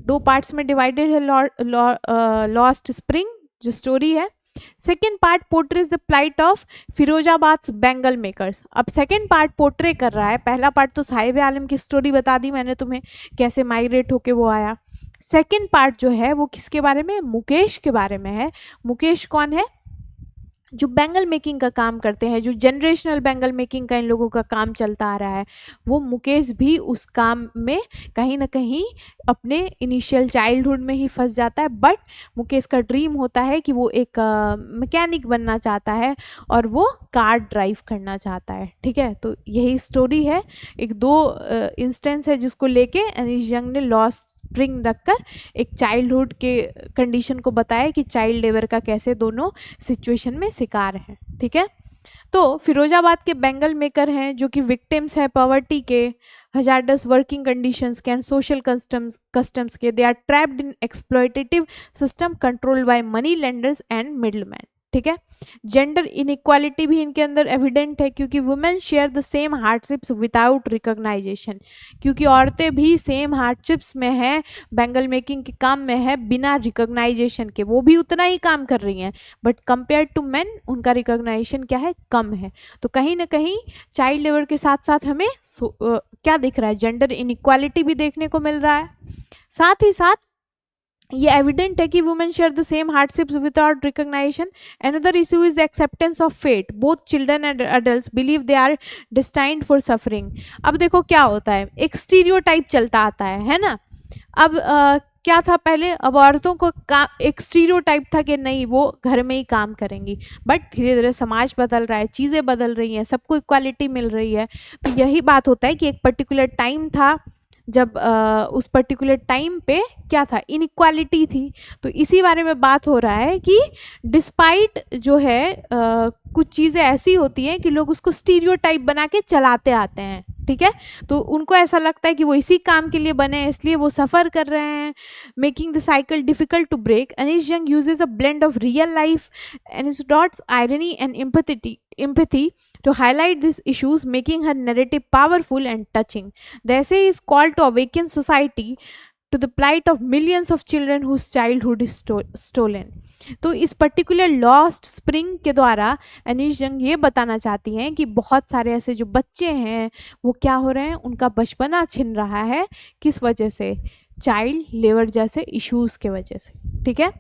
2 पार्ट्स में डिवाइडेड है लॉस्ट स्प्रिंग जो स्टोरी है। Second part portrays the plight of Firozabad bangle makers. अब सेकेंड पार्ट पोर्ट्रे कर रहा है, पहला पार्ट तो साहिब आलम की स्टोरी बता दी मैंने तुम्हें, कैसे माइग्रेट होके वो आया। सेकेंड पार्ट जो है वो किसके बारे में, मुकेश के बारे में है। मुकेश कौन है, जो बैंगल मेकिंग का काम करते हैं, जो जनरेशनल बैंगल मेकिंग का इन लोगों का काम चलता आ रहा है, वो मुकेश भी उस काम में कहीं ना कहीं अपने इनिशियल चाइल्डहुड में ही फंस जाता है। बट मुकेश का ड्रीम होता है कि वो एक मैकेनिक बनना चाहता है और वो कार ड्राइव करना चाहता है। ठीक है, तो यही स्टोरी है। एक 2 इंस्टेंस है जिसको लेके अनीश जंग ने लॉस्ट स्प्रिंग रखकर एक चाइल्डहुड के कंडीशन को बताया कि चाइल्ड लेबर का कैसे दोनों सिचुएशन में शिकार हैं। ठीक है, तो फिरोजाबाद के बैंगल मेकर हैं जो कि विक्टिम्स है पॉवर्टी के, हजार्डस वर्किंग कंडीशंस के एंड सोशल कस्टम्स के। They are trapped in exploitative system controlled by money lenders and middleman. ठीक है, जेंडर इनइक्वालिटी भी इनके अंदर एविडेंट है, क्योंकि women share the same hardships without recognition, क्योंकि औरतें भी सेम हार्डशिप्स में हैं, बैंगल मेकिंग के काम में है, बिना रिकॉग्नाइजेशन के। वो भी उतना ही काम कर रही हैं बट कंपेयर टू मेन उनका रिकॉग्नाइजेशन क्या है, कम है। तो कहीं ना कहीं चाइल्ड लेबर के साथ साथ हमें क्या दिख रहा है, जेंडर इनइक्वालिटी भी देखने को मिल रहा है। साथ ही साथ ये एविडेंट है कि women share the same hardships without recognition. Another issue is acceptance of fate, both children and adults believe they are destined for suffering. अब देखो क्या होता है, एक स्टीरियोटाइप चलता आता है ना। अब क्या था पहले, अब औरतों को एक स्टीरियोटाइप था कि नहीं वो घर में ही काम करेंगी, बट धीरे धीरे समाज बदल रहा है, चीज़ें बदल रही हैं, सबको इक्वालिटी मिल रही है। तो यही बात होता है कि एक पर्टिकुलर टाइम था जब उस पर्टिकुलर टाइम पे क्या था, इनइक्वालिटी थी। तो इसी बारे में बात हो रहा है कि डिस्पाइट जो है कुछ चीज़ें ऐसी होती हैं कि लोग उसको स्टीरियोटाइप बना के चलाते आते हैं। ठीक है। तो उनको ऐसा लगता है कि वो इसी काम के लिए बने हैं, इसलिए वो सफ़र कर रहे हैं, making the cycle difficult to break. Anees Jung uses a blend of real life anecdotes, irony and empathy to highlight these issues, making her narrative powerful and touching. The essay is called to awaken society to the plight of millions of children whose childhood is stolen. तो इस particular lost spring के द्वारा अनीश जंग ये बताना चाहती हैं कि बहुत सारे ऐसे जो बच्चे हैं वो क्या हो रहे हैं, उनका बचपना छिन रहा है। किस वजह से? चाइल्ड लेबर जैसे इश्यूज़ के वजह से। ठीक है,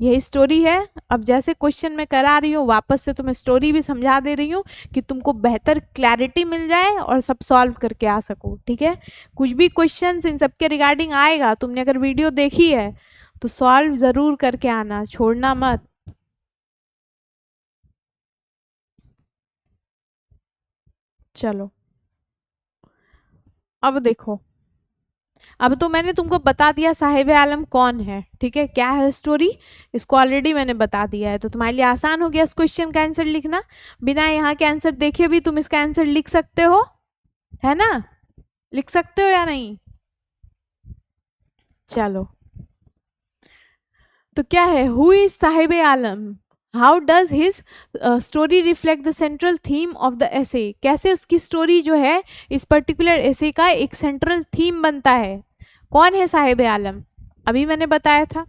यही स्टोरी है। अब जैसे क्वेश्चन मैं करा रही हूँ, वापस से तुम्हें स्टोरी भी समझा दे रही हूँ कि तुमको बेहतर क्लैरिटी मिल जाए और सब सॉल्व करके आ सको। ठीक है, कुछ भी क्वेश्चन इन सब के रिगार्डिंग आएगा, तुमने अगर वीडियो देखी है तो सॉल्व ज़रूर करके आना, छोड़ना मत। चलो अब देखो, अब तो मैंने तुमको बता दिया साहिब आलम कौन है। ठीक है, क्या है स्टोरी, इसको ऑलरेडी मैंने बता दिया है, तो तुम्हारे लिए आसान हो गया इस क्वेश्चन का आंसर लिखना। बिना यहाँ के आंसर देखे भी तुम इसका आंसर लिख सकते हो, है ना? लिख सकते हो या नहीं? चलो, तो क्या है, who is Sahib Alam, how does his story reflect the central theme of the essay. कैसे उसकी स्टोरी जो है इस पर्टिकुलर एसे का एक सेंट्रल थीम बनता है। कौन है साहिब आलम? अभी मैंने बताया था,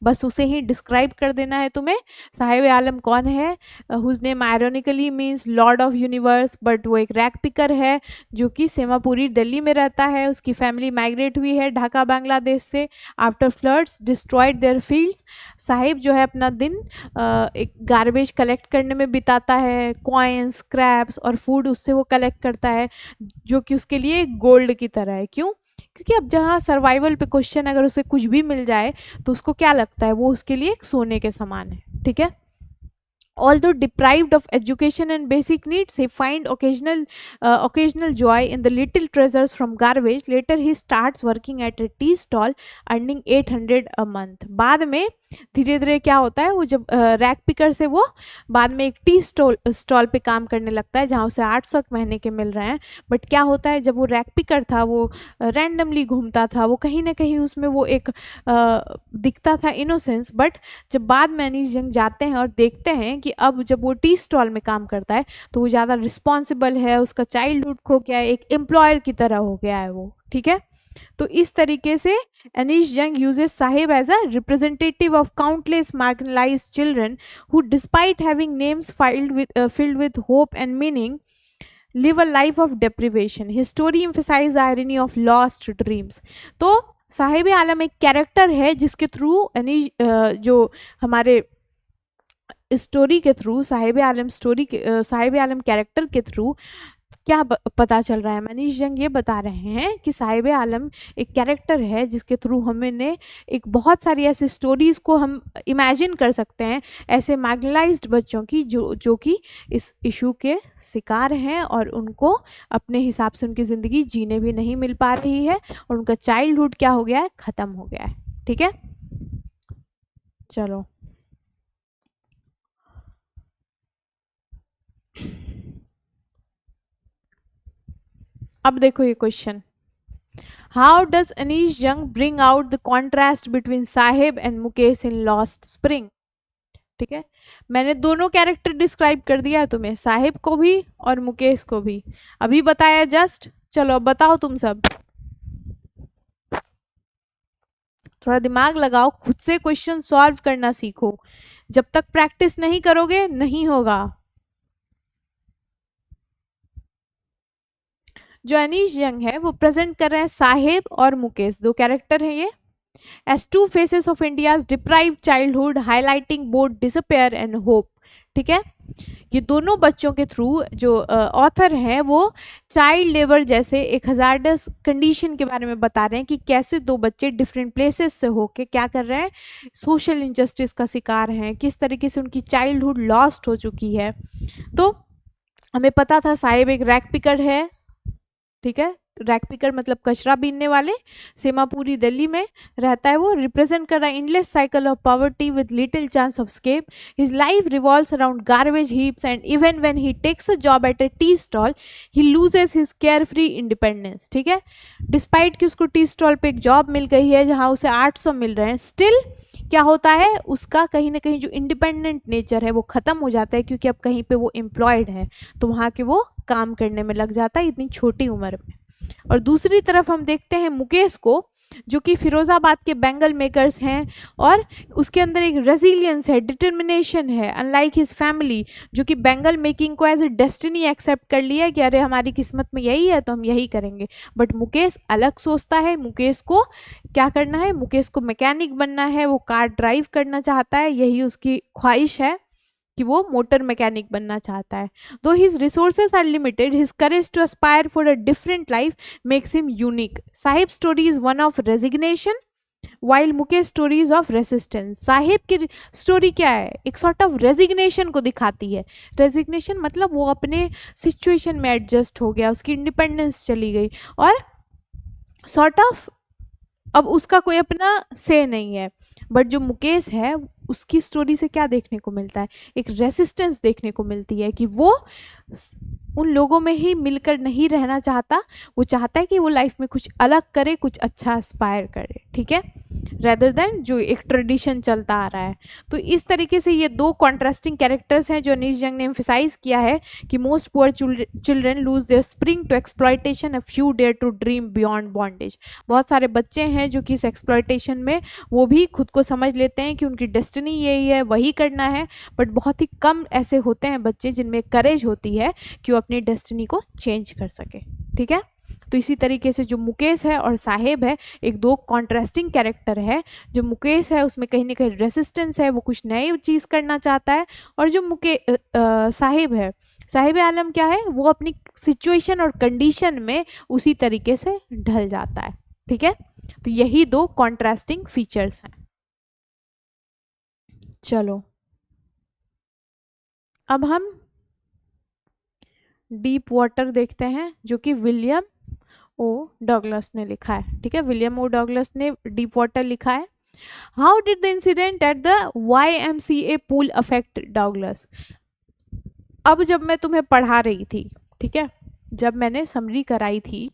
बस उसे ही डिस्क्राइब कर देना है तुम्हें। साहिब आलम कौन है? Whose name ironically means lord of universe, but वो एक रैक पिकर है जो कि सेमापुरी दिल्ली में रहता है। उसकी फैमिली माइग्रेट हुई है ढाका बांग्लादेश से। After floods destroyed there fields, Sahib जो है अपना दिन एक गार्बेज कलेक्ट करने में बिताता है। कॉइन्स, स्क्रैप्स और फूड उससे वो कलेक्ट करता है, जो कि उसके लिए गोल्ड की तरह है। क्यों? क्योंकि अब जहाँ सर्वाइवल पे क्वेश्चन, अगर उसे कुछ भी मिल जाए तो उसको क्या लगता है, वो उसके लिए एक सोने के समान है। ठीक है, although deprived of education and basic needs, he find occasional joy in the little treasures from garbage. Later he starts working at a tea stall, earning 800 a month. बाद में धीरे धीरे क्या होता है, वो जब रैक पिकर से वो बाद में एक टी स्टॉल पे काम करने लगता है, जहाँ उसे 800 महीने के मिल रहे हैं। बट क्या होता है, जब वो रैक पिकर था वो रैंडमली घूमता था, वो कहीं ना कहीं उसमें वो एक दिखता था इनोसेंस। बट जब बाद में अनीश जंग जाते हैं और देखते हैं कि अब जब वो टी स्टॉल में काम करता है तो वो ज़्यादा रिस्पॉन्सिबल है, उसका चाइल्डहुड खो गया है, एक एम्प्लॉयर की तरह हो गया है वो। ठीक है, तो इस तरीके से Anees Jung uses Saheb as a representative of countless marginalised children who despite having names filled with hope and meaning live a life of deprivation. His story emphasizes the irony of lost dreams. तो साहिब आलम एक कैरेक्टर है जिसके through Anish जो हमारे story के through Sahib आलम character के through क्या पता चल रहा है। मनीष जंग ये बता रहे हैं कि साहिब आलम एक कैरेक्टर है जिसके थ्रू हमने एक बहुत सारी ऐसी स्टोरीज़ को हम इमेजिन कर सकते हैं, ऐसे मार्जिनलाइज्ड बच्चों की जो कि इस इशू के शिकार हैं और उनको अपने हिसाब से उनकी ज़िंदगी जीने भी नहीं मिल पा रही है और उनका चाइल्डहुड क्या हो गया है, ख़त्म हो गया है। ठीक है, चलो अब देखो ये क्वेश्चन, हाउ डज अनीश जंग bring out the contrast between Sahib and Mukesh in lost spring. ठीक है, मैंने दोनों कैरेक्टर डिस्क्राइब कर दिया है तुम्हें, साहिब को भी और मुकेश को भी अभी बताया जस्ट। चलो अब बताओ तुम सब, थोड़ा दिमाग लगाओ, खुद से क्वेश्चन सॉल्व करना सीखो। जब तक प्रैक्टिस नहीं करोगे नहीं होगा। जो अनीश जंग है वो प्रेजेंट कर रहे हैं साहिब और मुकेश, दो कैरेक्टर हैं ये, as two faces of India's deprived childhood, highlighting both despair and hope. ठीक है, ये दोनों बच्चों के थ्रू जो ऑथर हैं वो चाइल्ड लेबर जैसे एक हजार्डस कंडीशन के बारे में बता रहे हैं कि कैसे दो बच्चे डिफरेंट प्लेसेस से होके क्या कर रहे हैं, सोशल इनजस्टिस का शिकार हैं, किस तरीके से उनकी चाइल्डहुड लॉस्ट हो चुकी है। तो हमें पता था साहिब एक रैक पिकर है, ठीक है, रैक पिकर मतलब कचरा बीनने वाले, सेमापुरी दिल्ली में रहता है वो, रिप्रेजेंट कर रहा है endless cycle of poverty with little chance of escape. His life revolves around garbage heaps and even when he takes a job at a tea stall he loses his carefree independence. ठीक है, despite कि उसको tea stall पे एक job मिल गई है जहाँ उसे 800 मिल रहे हैं, स्टिल क्या होता है, उसका कहीं ना कहीं जो इंडिपेंडेंट नेचर है वो ख़त्म हो जाता है, क्योंकि अब कहीं पे वो एम्प्लॉयड है तो वहाँ के वो काम करने में लग जाता है इतनी छोटी उम्र में। और दूसरी तरफ हम देखते हैं मुकेश को, जो कि फिरोज़ाबाद के बैंगल मेकर्स हैं, और उसके अंदर एक रेजिलियंस है, डिटर्मिनेशन है, अनलाइक हिज फैमिली जो कि बैंगल मेकिंग को एज ए डेस्टिनी एक्सेप्ट कर लिया कि अरे हमारी किस्मत में यही है तो हम यही करेंगे। बट मुकेश अलग सोचता है, मुकेश को क्या करना है, मुकेश को मैकेनिक बनना है, वो कार ड्राइव करना चाहता है, यही उसकी ख्वाहिश है कि वो मोटर मैकेनिक बनना चाहता है। Though his resources are limited, his courage to aspire for a different life makes him unique. Saheb story is one of resignation while Mukesh story is of resistance. Saheb की स्टोरी क्या है, एक सॉर्ट ऑफ रेजिग्नेशन को दिखाती है। रेजिग्नेशन मतलब वो अपने सिचुएशन में एडजस्ट हो गया, उसकी इंडिपेंडेंस चली गई, और सॉर्ट ऑफ अब उसका कोई अपना से नहीं है। बट जो मुकेश है उसकी स्टोरी से क्या देखने को मिलता है, एक रेसिस्टेंस देखने को मिलती है कि वो उन लोगों में ही मिलकर नहीं रहना चाहता, वो चाहता है कि वो लाइफ में कुछ अलग करे, कुछ अच्छा एस्पायर करे, ठीक है, रेदर देन जो एक ट्रेडिशन चलता आ रहा है। तो इस तरीके से ये दो कॉन्ट्रास्टिंग कैरेक्टर्स हैं जो अनीश जंग ने एम्फेसाइज किया है कि most poor children lose their spring to exploitation, a few dare to dream beyond bondage. बहुत सारे बच्चे हैं जो कि इस एक्सप्लॉयटेशन में वो भी खुद को समझ लेते हैं कि उनकी डेस्टिनी यही है, वही करना है, बट बहुत ही कम ऐसे होते हैं बच्चे जिनमें करेज होती है कि वो अपनी डेस्टिनी को चेंज कर सके, ठीक है। तो इसी तरीके से जो मुकेश है और साहिब है, एक दो कॉन्ट्रास्टिंग कैरेक्टर है। जो मुकेश है उसमें कहीं ना कहीं रेसिस्टेंस है, वो कुछ नई चीज़ करना चाहता है, और जो साहिब है, साहिब आलम क्या है, वो अपनी सिचुएशन और कंडीशन में उसी तरीके से ढल जाता है, ठीक है। तो यही दो कॉन्ट्रास्टिंग फीचर्स हैं। चलो अब हम डीप वाटर देखते हैं जो कि विलियम ओ डगलस ने लिखा है, ठीक है। विलियम ओ डगलस ने डीप वाटर लिखा है। How did the incident at the YMCA pool affect Douglas. अब जब मैं तुम्हें पढ़ा रही थी, ठीक है, जब मैंने समरी कराई थी,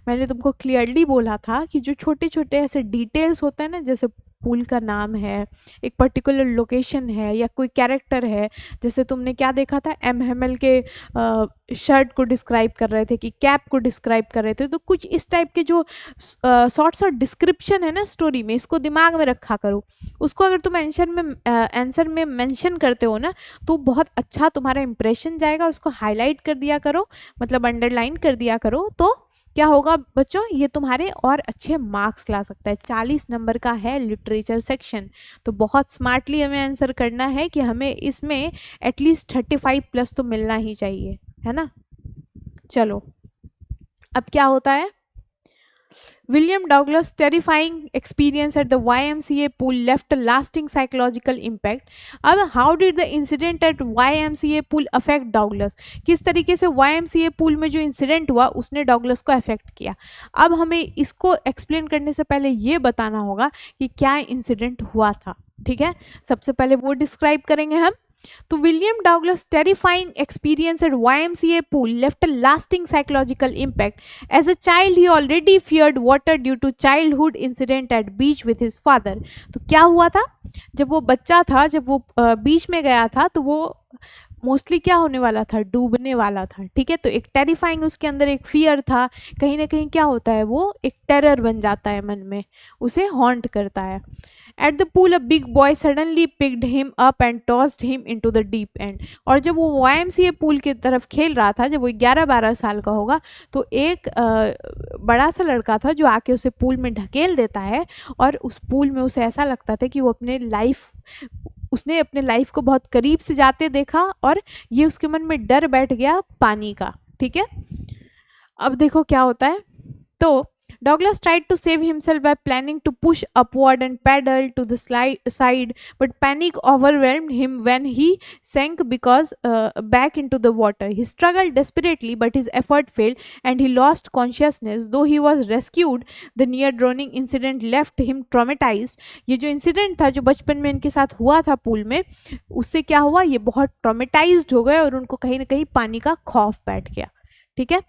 मैंने तुमको क्लियरली बोला था कि जो छोटे छोटे ऐसे डिटेल्स होते हैं ना, जैसे पूल का नाम है, एक पर्टिकुलर लोकेशन है, या कोई कैरेक्टर है, जैसे तुमने क्या देखा था, MML के शर्ट को डिस्क्राइब कर रहे थे कि कैप को डिस्क्राइब कर रहे थे, तो कुछ इस टाइप के जो शॉर्ट्स और डिस्क्रिप्शन है ना स्टोरी में, इसको दिमाग में रखा करो। उसको अगर तुम आंसर में मेंशन करते हो ना, तो बहुत अच्छा तुम्हारा इंप्रेशन जाएगा, उसको हाईलाइट कर दिया करो, मतलब अंडरलाइन कर दिया करो, तो क्या होगा बच्चों, ये तुम्हारे और अच्छे मार्क्स ला सकता है। 40 नंबर का है लिटरेचर सेक्शन, तो बहुत स्मार्टली हमें आंसर करना है कि हमें इसमें एटलीस्ट 35+ तो मिलना ही चाहिए, है ना। चलो अब क्या होता है, William Douglas' terrifying experience at the YMCA pool left a lasting psychological impact. अब how did the incident at YMCA pool affect Douglas? किस तरीके से YMCA pool में जो इंसिडेंट हुआ उसने डॉगलस को अफेक्ट किया। अब हमें इसको एक्सप्लेन करने से पहले ये बताना होगा कि क्या इंसिडेंट हुआ था, ठीक है। सबसे पहले वो डिस्क्राइब करेंगे हम। तो William Douglas terrifying experience eight YMCA pool left a lasting psychological impact. As a child, he already feared water due to childhood incident at beach with his father. तो क्या हुआ था, जब वो बच्चा था, जब वो बीच में गया था, तो वो मोस्टली क्या होने वाला था, डूबने वाला था, ठीक है। तो एक टेरिफाइंग उसके अंदर एक फियर था, कहीं ना कहीं क्या होता है, वो एक टेरर बन जाता है मन में, उसे हॉन्ट करता है। At the pool, a big boy suddenly picked him up and tossed him into the deep end. और जब वो YMCA पूल की तरफ खेल रहा था, जब वो 11-12 साल का होगा, तो एक बड़ा सा लड़का था जो आके उसे पूल में ढकेल देता है, और उस पूल में उसे ऐसा लगता था कि वो उसने अपने लाइफ को बहुत करीब से जाते देखा, और ये उसके मन में डर बैठ गया पानी का, ठीक है। अब देखो क्या होता है, तो Douglas tried to save himself by planning to push upward and paddle to the side, but panic overwhelmed him when he sank because back into the water. He struggled desperately, but his effort failed and he lost consciousness. Though he was rescued, the near drowning incident left him traumatized. ये जो incident था जो बचपन में इनके साथ हुआ था पूल में, उससे क्या हुआ, ये बहुत ट्रॉमेटाइज्ड हो गए और उनको कहीं ना कहीं पानी का खौफ बैठ गया। ठीक है,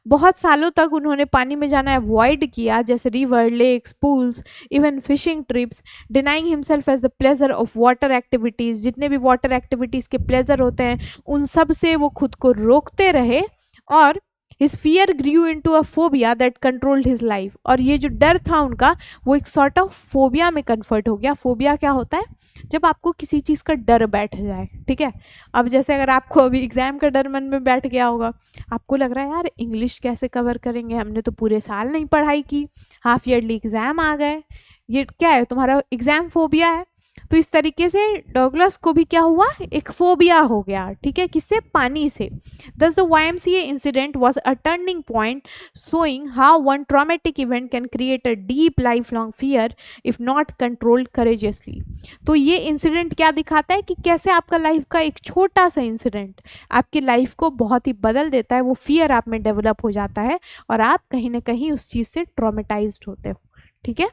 बहुत सालों तक उन्होंने पानी में जाना अवॉइड किया, जैसे river, lakes, pools, even fishing trips, denying himself as the pleasure of water activities. जितने भी वाटर एक्टिविटीज़ के प्लेजर होते हैं उन सब से वो खुद को रोकते रहे, और his fear grew into a phobia that controlled his life. और ये जो डर था उनका वो एक सॉर्ट ऑफ फोबिया में कन्वर्ट हो गया। फोबिया क्या होता है, जब आपको किसी चीज़ का डर बैठ जाए। ठीक है, अब जैसे अगर आपको अभी एग्जाम का डर मन में बैठ गया होगा, आपको लग रहा है यार इंग्लिश कैसे कवर करेंगे, हमने तो पूरे साल नहीं पढ़ाई की, हाफ ईयरली एग्जाम आ गए, ये क्या है, तुम्हारा एग्जाम फोबिया है। तो इस तरीके से डॉगलस को भी क्या हुआ, एक फोबिया हो गया। ठीक है, किससे, पानी से। दस the YMCA incident was a turning point showing how one traumatic event can create a deep life long fear if not controlled courageously. तो ये इंसिडेंट क्या दिखाता है कि कैसे आपका लाइफ का एक छोटा सा इंसिडेंट आपकी लाइफ को बहुत ही बदल देता है। वो फियर आप में डेवलप हो जाता है और आप कहीं ना कहीं उस चीज़ से ट्रॉमेटाइज्ड होते हो। ठीक है,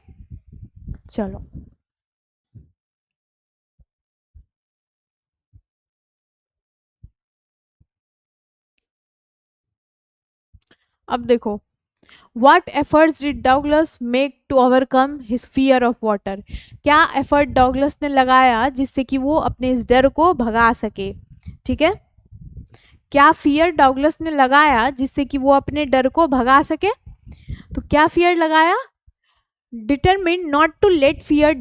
चलो अब देखो, What efforts did Douglas make to overcome his fear of water? क्या एफर्ट डॉगलस ने लगाया जिससे कि वो अपने इस डर को भगा सके। ठीक है, क्या फियर डॉगलस ने लगाया जिससे कि वो अपने डर को भगा सके। तो क्या फियर लगाया, determined not to let fear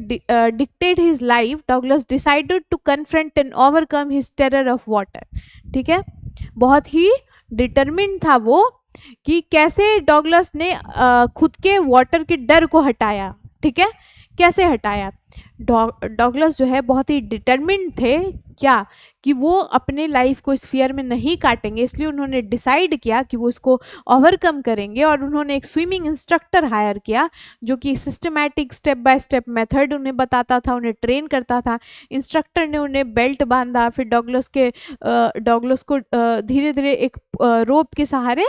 dictate his life, Douglas decided to confront and overcome his terror of water. ठीक है, बहुत ही डिटरमिन था वो कि कैसे डॉगलस ने खुद के वाटर के डर को हटाया। ठीक है, कैसे हटाया, डॉगलस जो है बहुत ही डिटरमिन्ड थे क्या, कि वो अपने लाइफ को इस फियर में नहीं काटेंगे, इसलिए उन्होंने डिसाइड किया कि वो इसको ओवरकम करेंगे। और उन्होंने एक स्विमिंग इंस्ट्रक्टर हायर किया जो कि systematic step by step method उन्हें बताता था, उन्हें ट्रेन करता था। इंस्ट्रक्टर ने उन्हें बेल्ट बांधा, फिर डॉगलस को धीरे धीरे एक रोप के सहारे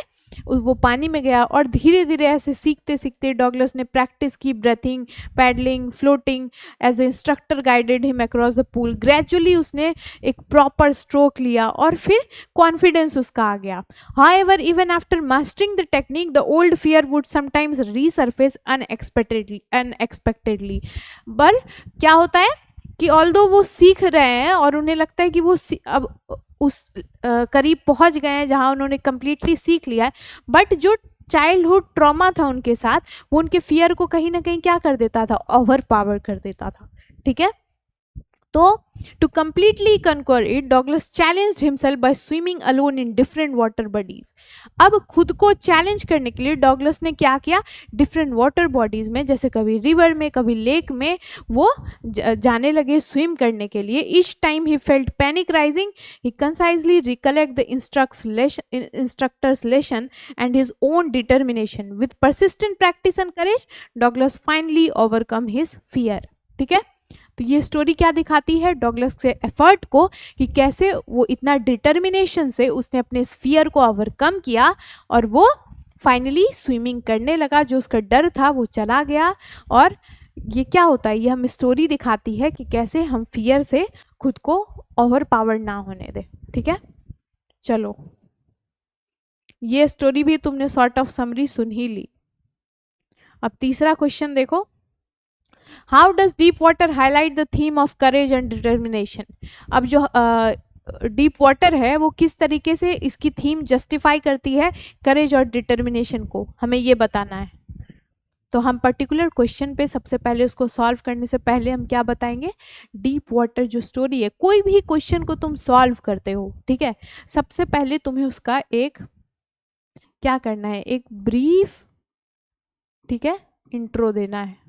वो पानी में गया, और धीरे धीरे ऐसे सीखते सीखते डॉगलस ने प्रैक्टिस की breathing, paddling, floating. As a instructor guided him across the pool. Gradually उसने एक प्रॉपर स्ट्रोक लिया और फिर कॉन्फिडेंस उसका आ गया। However even after mastering the technique the old fear would sometimes resurface unexpectedly. But क्या होता है कि ऑल्दो वो सीख रहे हैं और उन्हें लगता है कि वो अब उस करीब पहुंच गए हैं जहां उन्होंने कंप्लीटली सीख लिया है, बट जो चाइल्डहुड ट्रॉमा था उनके साथ वो उनके फियर को कहीं ना कहीं क्या कर देता था, ओवर पावर कर देता था। ठीक है, तो to completely conquer it Douglas challenged himself by swimming alone in different water bodies. अब खुद को चैलेंज करने के लिए डॉगलस ने क्या किया, डिफरेंट वाटर बॉडीज में, जैसे कभी रिवर में कभी लेक में वो जाने लगे स्विम करने के लिए। Each time he felt panic rising he concisely recollect the instructor's lesson and his own determination. With persistent practice and courage Douglas finally overcome his fear. ठीक है, तो ये स्टोरी क्या दिखाती है, डॉगलस के एफर्ट को, कि कैसे वो इतना डिटर्मिनेशन से उसने अपने इस फियर को ओवरकम किया और वो फाइनली स्विमिंग करने लगा। जो उसका डर था वो चला गया। और ये क्या होता है, ये हम स्टोरी दिखाती है कि कैसे हम फियर से खुद को ओवर पावर ना होने दें। ठीक है, चलो ये स्टोरी भी तुमने सॉर्ट ऑफ समरी सुन ही ली। अब तीसरा क्वेश्चन देखो, how does deep water highlight the theme of courage and determination. अब जो डीप वाटर है वो किस तरीके से इसकी थीम जस्टिफाई करती है करेज और डिटर्मिनेशन को, हमें ये बताना है। तो हम पर्टिकुलर क्वेश्चन पे सबसे पहले उसको सॉल्व करने से पहले हम क्या बताएंगे, डीप वाटर जो स्टोरी है, कोई भी क्वेश्चन को तुम सॉल्व करते हो, ठीक है, सबसे पहले तुम्हें उसका एक क्या करना है, एक ब्रीफ, ठीक है, इंट्रो देना है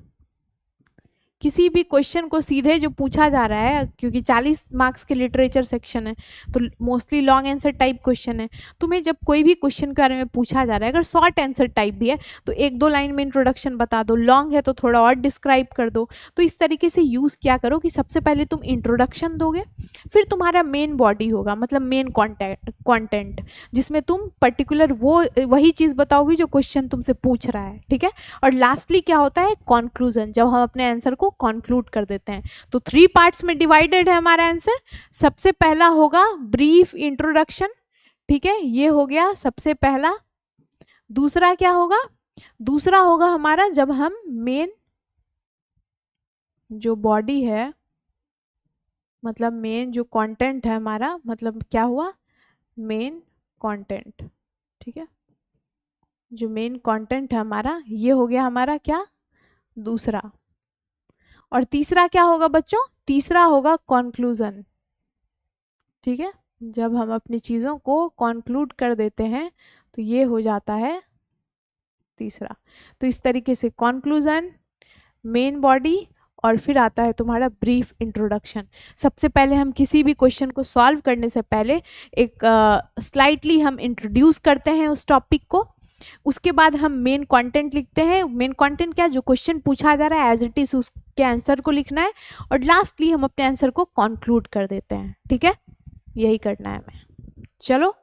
किसी भी क्वेश्चन को सीधे जो पूछा जा रहा है, क्योंकि 40 मार्क्स के लिटरेचर सेक्शन है तो mostly long answer type question है, तुम्हें जब कोई भी क्वेश्चन के बारे में पूछा जा रहा है, अगर शॉर्ट आंसर टाइप भी है तो 1-2 लाइन में इंट्रोडक्शन बता दो, लॉन्ग है तो थोड़ा और डिस्क्राइब कर दो। तो इस तरीके से यूज़ क्या करो कि सबसे पहले तुम इंट्रोडक्शन दोगे, फिर तुम्हारा मेन बॉडी होगा, मतलब मेन कॉन्टेंट, जिसमें तुम पर्टिकुलर वही चीज़ बताओगी जो क्वेश्चन तुमसे पूछ रहा है, ठीक है। और लास्टली क्या होता है, कॉन्क्लूजन, जब हम अपने आंसर को कॉन्क्लूड कर देते हैं। तो 3 पार्ट्स में डिवाइडेड है हमारा आंसर। सबसे पहला होगा ब्रीफ इंट्रोडक्शन, ठीक है, ये हो गया सबसे पहला। दूसरा क्या होगा, दूसरा होगा हमारा जब हम मेन जो बॉडी है, मतलब मेन जो कंटेंट है हमारा, मतलब क्या हुआ, मेन कंटेंट, ठीक है, जो मेन कंटेंट है हमारा, ये हो गया हमारा क्या, दूसरा। और तीसरा क्या होगा बच्चों, तीसरा होगा कंक्लूजन, ठीक है, जब हम अपनी चीज़ों को कंक्लूड कर देते हैं तो ये हो जाता है तीसरा। तो इस तरीके से कंक्लूजन, मेन बॉडी, और फिर आता है तुम्हारा ब्रीफ इंट्रोडक्शन। सबसे पहले हम किसी भी क्वेश्चन को सॉल्व करने से पहले एक स्लाइटली हम इंट्रोड्यूस करते हैं उस टॉपिक को, उसके बाद हम मेन कंटेंट लिखते हैं। मेन कंटेंट क्या, जो क्वेश्चन पूछा जा रहा है एज इट इज उसके आंसर को लिखना है, और लास्टली हम अपने आंसर को कंक्लूड कर देते हैं, ठीक है, यही करना है हमें। चलो,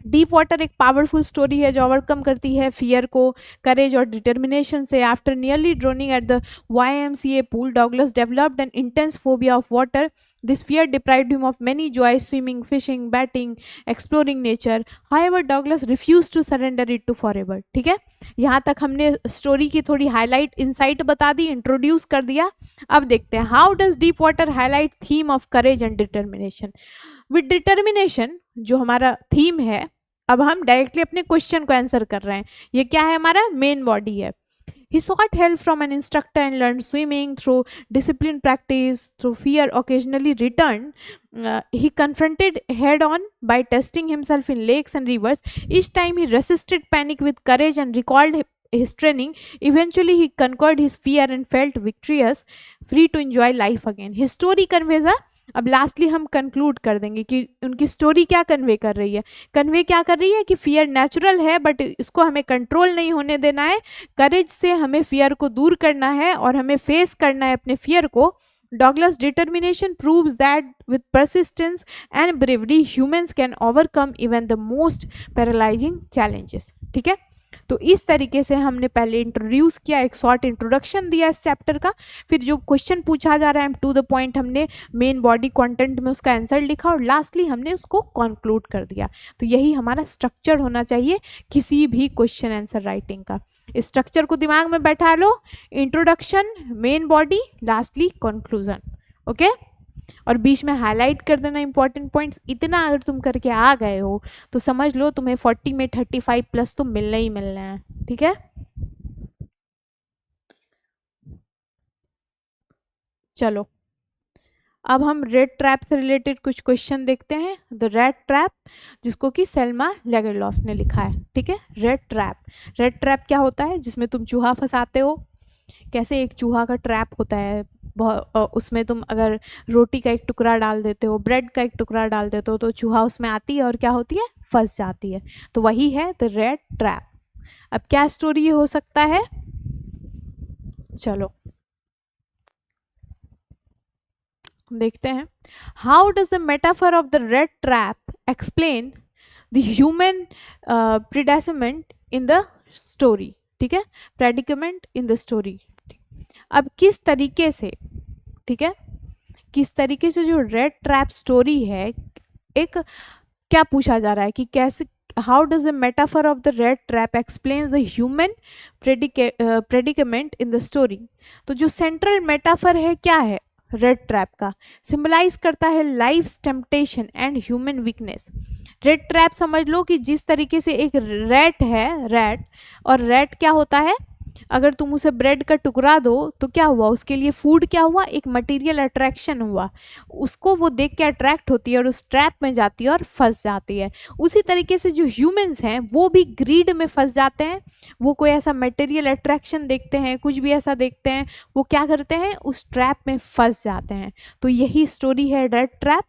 डीप वाटर एक पावरफुल स्टोरी है जो ओवरकम करती है फियर को करेज और डिटर्मिनेशन से। After nearly droning at the YMCA pool, Douglas developed an intense phobia of water. This fear deprived him of many joys: swimming, fishing, batting, exploring nature. However, Douglas refused to surrender it to forever. ठीक है, यहाँ तक हमने story की थोड़ी highlight insight बता दी, introduce कर दिया। अब देखते हैं how does deep water highlight theme of courage and determination. With determination जो हमारा थीम है, अब हम डायरेक्टली अपने क्वेश्चन को आंसर कर रहे हैं। ये क्या है, हमारा मेन बॉडी है। He sought help from an instructor and learned swimming through disciplined practice. Through fear occasionally returned, he confronted head on by testing himself in lakes and rivers. Each time he resisted panic with courage and recalled his training. Eventually he conquered his fear and felt victorious, free to enjoy life again. His story conveys a, अब lastly हम conclude कर देंगे कि उनकी story क्या convey कर रही है। कन्वे क्या कर रही है कि फियर नेचुरल है बट इसको हमें कंट्रोल नहीं होने देना है, करेज से हमें फियर को दूर करना है और हमें फेस करना है अपने फियर को। Douglas' determination proves that with persistence and bravery humans can overcome even the most paralyzing challenges. ठीक है, तो इस तरीके से हमने पहले इंट्रोड्यूस किया, एक शॉर्ट इंट्रोडक्शन दिया इस चैप्टर का, फिर जो क्वेश्चन पूछा जा रहा है टू द पॉइंट हमने मेन बॉडी कंटेंट में उसका आंसर लिखा, और लास्टली हमने उसको कंक्लूड कर दिया। तो यही हमारा स्ट्रक्चर होना चाहिए किसी भी क्वेश्चन आंसर राइटिंग का। इस स्ट्रक्चर को दिमाग में बैठा लो, introduction, main body, lastly conclusion, okay. और बीच में हाईलाइट कर देना इंपॉर्टेंट पॉइंट्स। इतना अगर तुम करके आ गए हो तो समझ लो तुम्हें 40 में 35 प्लस तो मिलने ही मिलने हैं, ठीक है। चलो, अब हम रेड ट्रैप से रिलेटेड कुछ क्वेश्चन देखते हैं। द रेड ट्रैप, जिसको कि सेल्मा लेगरलॉफ ने लिखा है, ठीक है। रेड ट्रैप क्या होता है, जिसमें तुम चूहा फंसाते हो। कैसे एक चूहा का ट्रैप होता है, उसमें तुम अगर रोटी का एक टुकड़ा डाल देते हो, ब्रेड का एक टुकड़ा डाल देते हो, तो चूहा उसमें आती है और क्या होती है, फंस जाती है। तो वही है द रेड ट्रैप। अब क्या स्टोरी ये हो सकता है, चलो देखते हैं। How does the metaphor of the red trap explain the human predicament in the story, ठीक है, प्रेडिकेमेंट इन द स्टोरी। अब किस तरीके से, ठीक है, किस तरीके से जो रेड ट्रैप स्टोरी है, एक क्या पूछा जा रहा है कि कैसे, how does the metaphor of the red trap explains the human predicament in the story. तो जो सेंट्रल मेटाफर है क्या है रेड ट्रैप का, सिंबलाइज करता है life temptation and human weakness. Red trap समझ लो कि जिस तरीके से एक रैट है, रैट, और रैट क्या होता है, अगर तुम उसे ब्रेड का टुकड़ा दो तो क्या हुआ, उसके लिए फूड क्या हुआ, एक मटेरियल अट्रैक्शन हुआ, उसको वो देख के अट्रैक्ट होती है और उस ट्रैप में जाती है और फंस जाती है। उसी तरीके से जो ह्यूमंस हैं वो भी ग्रीड में फंस जाते हैं। वो कोई ऐसा मटेरियल अट्रैक्शन देखते हैं, कुछ भी ऐसा देखते हैं, वो क्या करते हैं, उस ट्रैप में फंस जाते हैं। तो यही स्टोरी है रेड ट्रैप,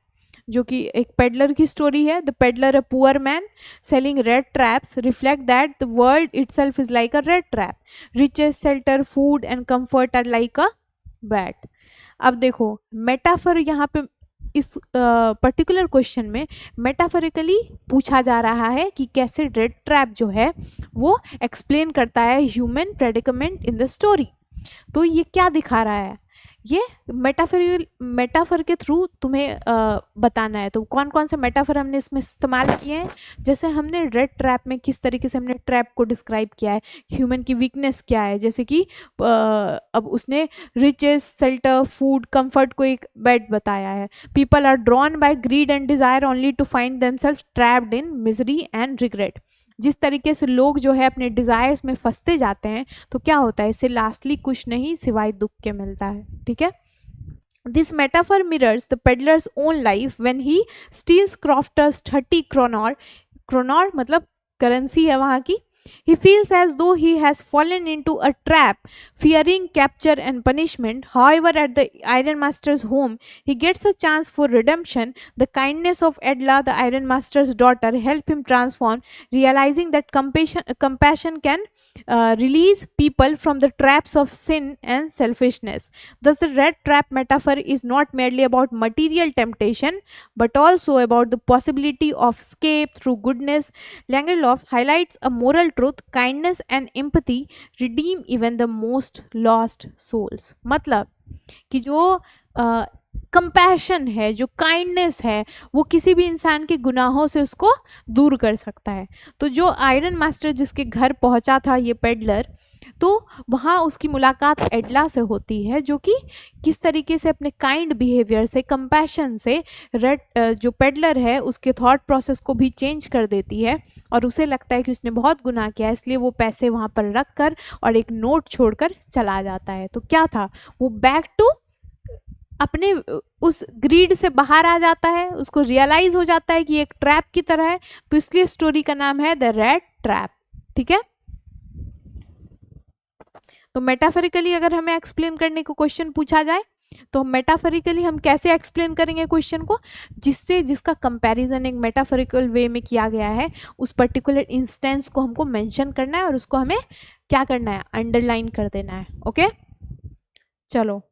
जो कि एक पेडलर की स्टोरी है। The peddler a poor man selling rat traps reflect that the world itself is like a rat trap, riches shelter food and comfort are like a bait. अब देखो metaphor यहाँ पे इस पर्टिकुलर क्वेश्चन में metaphorically पूछा जा रहा है कि कैसे रेड ट्रैप जो है वो एक्सप्लेन करता है human predicament in the story. तो ये क्या दिखा रहा है, ये मेटाफर के थ्रू तुम्हें बताना है। तो कौन कौन से मेटाफर हमने इसमें इस्तेमाल किए हैं, जैसे हमने रेड ट्रैप में किस तरीके से हमने ट्रैप को डिस्क्राइब किया है, ह्यूमन की वीकनेस क्या है, जैसे कि अब उसने रिचेस शेल्टर फूड कंफर्ट को एक बेड बताया है। People are drawn by greed and desire only to find themselves trapped in misery and regret. जिस तरीके से लोग जो है अपने डिज़ायर्स में फंसते जाते हैं तो क्या होता है, इससे लास्टली कुछ नहीं सिवाय दुख के मिलता है। ठीक है, this metaphor mirrors the peddler's own life when he steals crofter's 30 kronor, kronor मतलब करेंसी है वहाँ की। He feels as though he has fallen into a trap, fearing capture and punishment. However, at the Ironmaster's home, he gets a chance for redemption. The kindness of Edla, the Ironmaster's daughter, help him transform, realizing that compassion can release people from the traps of sin and selfishness. Thus, the red trap metaphor is not merely about material temptation, but also about the possibility of escape through goodness. Langerlof highlights a moral truth, kindness and empathy redeem even the most lost souls। मतलब कि जो compassion है, जो kindness है, वो किसी भी इंसान के गुनाहों से उसको दूर कर सकता है। तो जो आयरन मास्टर जिसके घर पहुंचा था ये पेडलर, तो वहाँ उसकी मुलाकात एडला से होती है, जो कि किस तरीके से अपने काइंड बिहेवियर से, कंपैशन से रेड जो पेडलर है उसके थॉट प्रोसेस को भी चेंज कर देती है और उसे लगता है कि उसने बहुत गुनाह किया है, इसलिए वो पैसे वहाँ पर रख कर और एक नोट छोड़कर चला जाता है। तो क्या था, वो बैक टू अपने उस ग्रीड से बाहर आ जाता है, उसको रियलाइज हो जाता है कि एक ट्रैप की तरह है, तो इसलिए स्टोरी का नाम है द रेड ट्रैप। ठीक है, तो मेटाफरिकली अगर हमें एक्सप्लेन करने को क्वेश्चन पूछा जाए तो मेटाफरिकली हम कैसे एक्सप्लेन करेंगे क्वेश्चन को, जिससे जिसका कंपैरिजन एक मेटाफरिकल वे में किया गया है, उस पर्टिकुलर इंस्टेंस को हमको मेंशन करना है और उसको हमें क्या करना है, अंडरलाइन कर देना है। ओके, चलो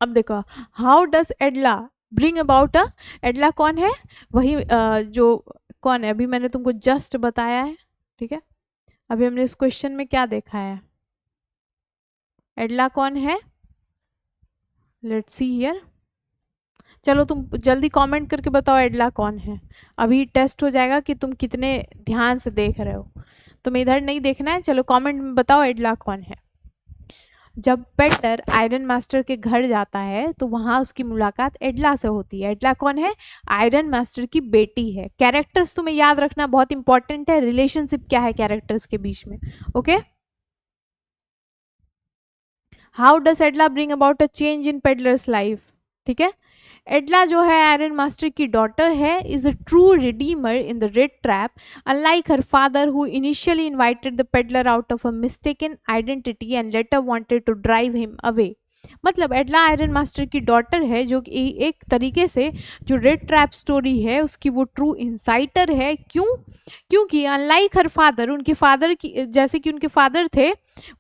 अब देखो, how does Edla bring about a, Edla कौन है, वही जो कौन है, अभी मैंने तुमको जस्ट बताया है। ठीक है, अभी हमने इस क्वेश्चन में क्या देखा है, एडला कौन है, लेट्स सी हियर। चलो तुम जल्दी कमेंट करके बताओ एडला कौन है, अभी टेस्ट हो जाएगा कि तुम कितने ध्यान से देख रहे हो। तुम्हें इधर नहीं देखना है, चलो कमेंट में बताओ एडला कौन है। जब पेडलर आयरन मास्टर के घर जाता है तो वहाँ उसकी मुलाकात एडला से होती है। एडला कौन है, आयरन मास्टर की बेटी है। कैरेक्टर्स तुम्हें याद रखना बहुत इंपॉर्टेंट है, रिलेशनशिप क्या है कैरेक्टर्स के बीच में। Okay, how does Edla bring about a change in peddler's life. ठीक है, एडला जो है आयरन मास्टर की डॉटर है, is a true redeemer in the red trap, unlike her father who initially invited the peddler out of a mistaken identity and later wanted to drive him away. मतलब Edla iron master की daughter है, जो कि एक तरीके से जो red trap story है उसकी वो ट्रू इंसाइटर है। क्यों, क्योंकि अनलाइक हर फादर, उनके फादर की जैसे कि उनके फादर थे,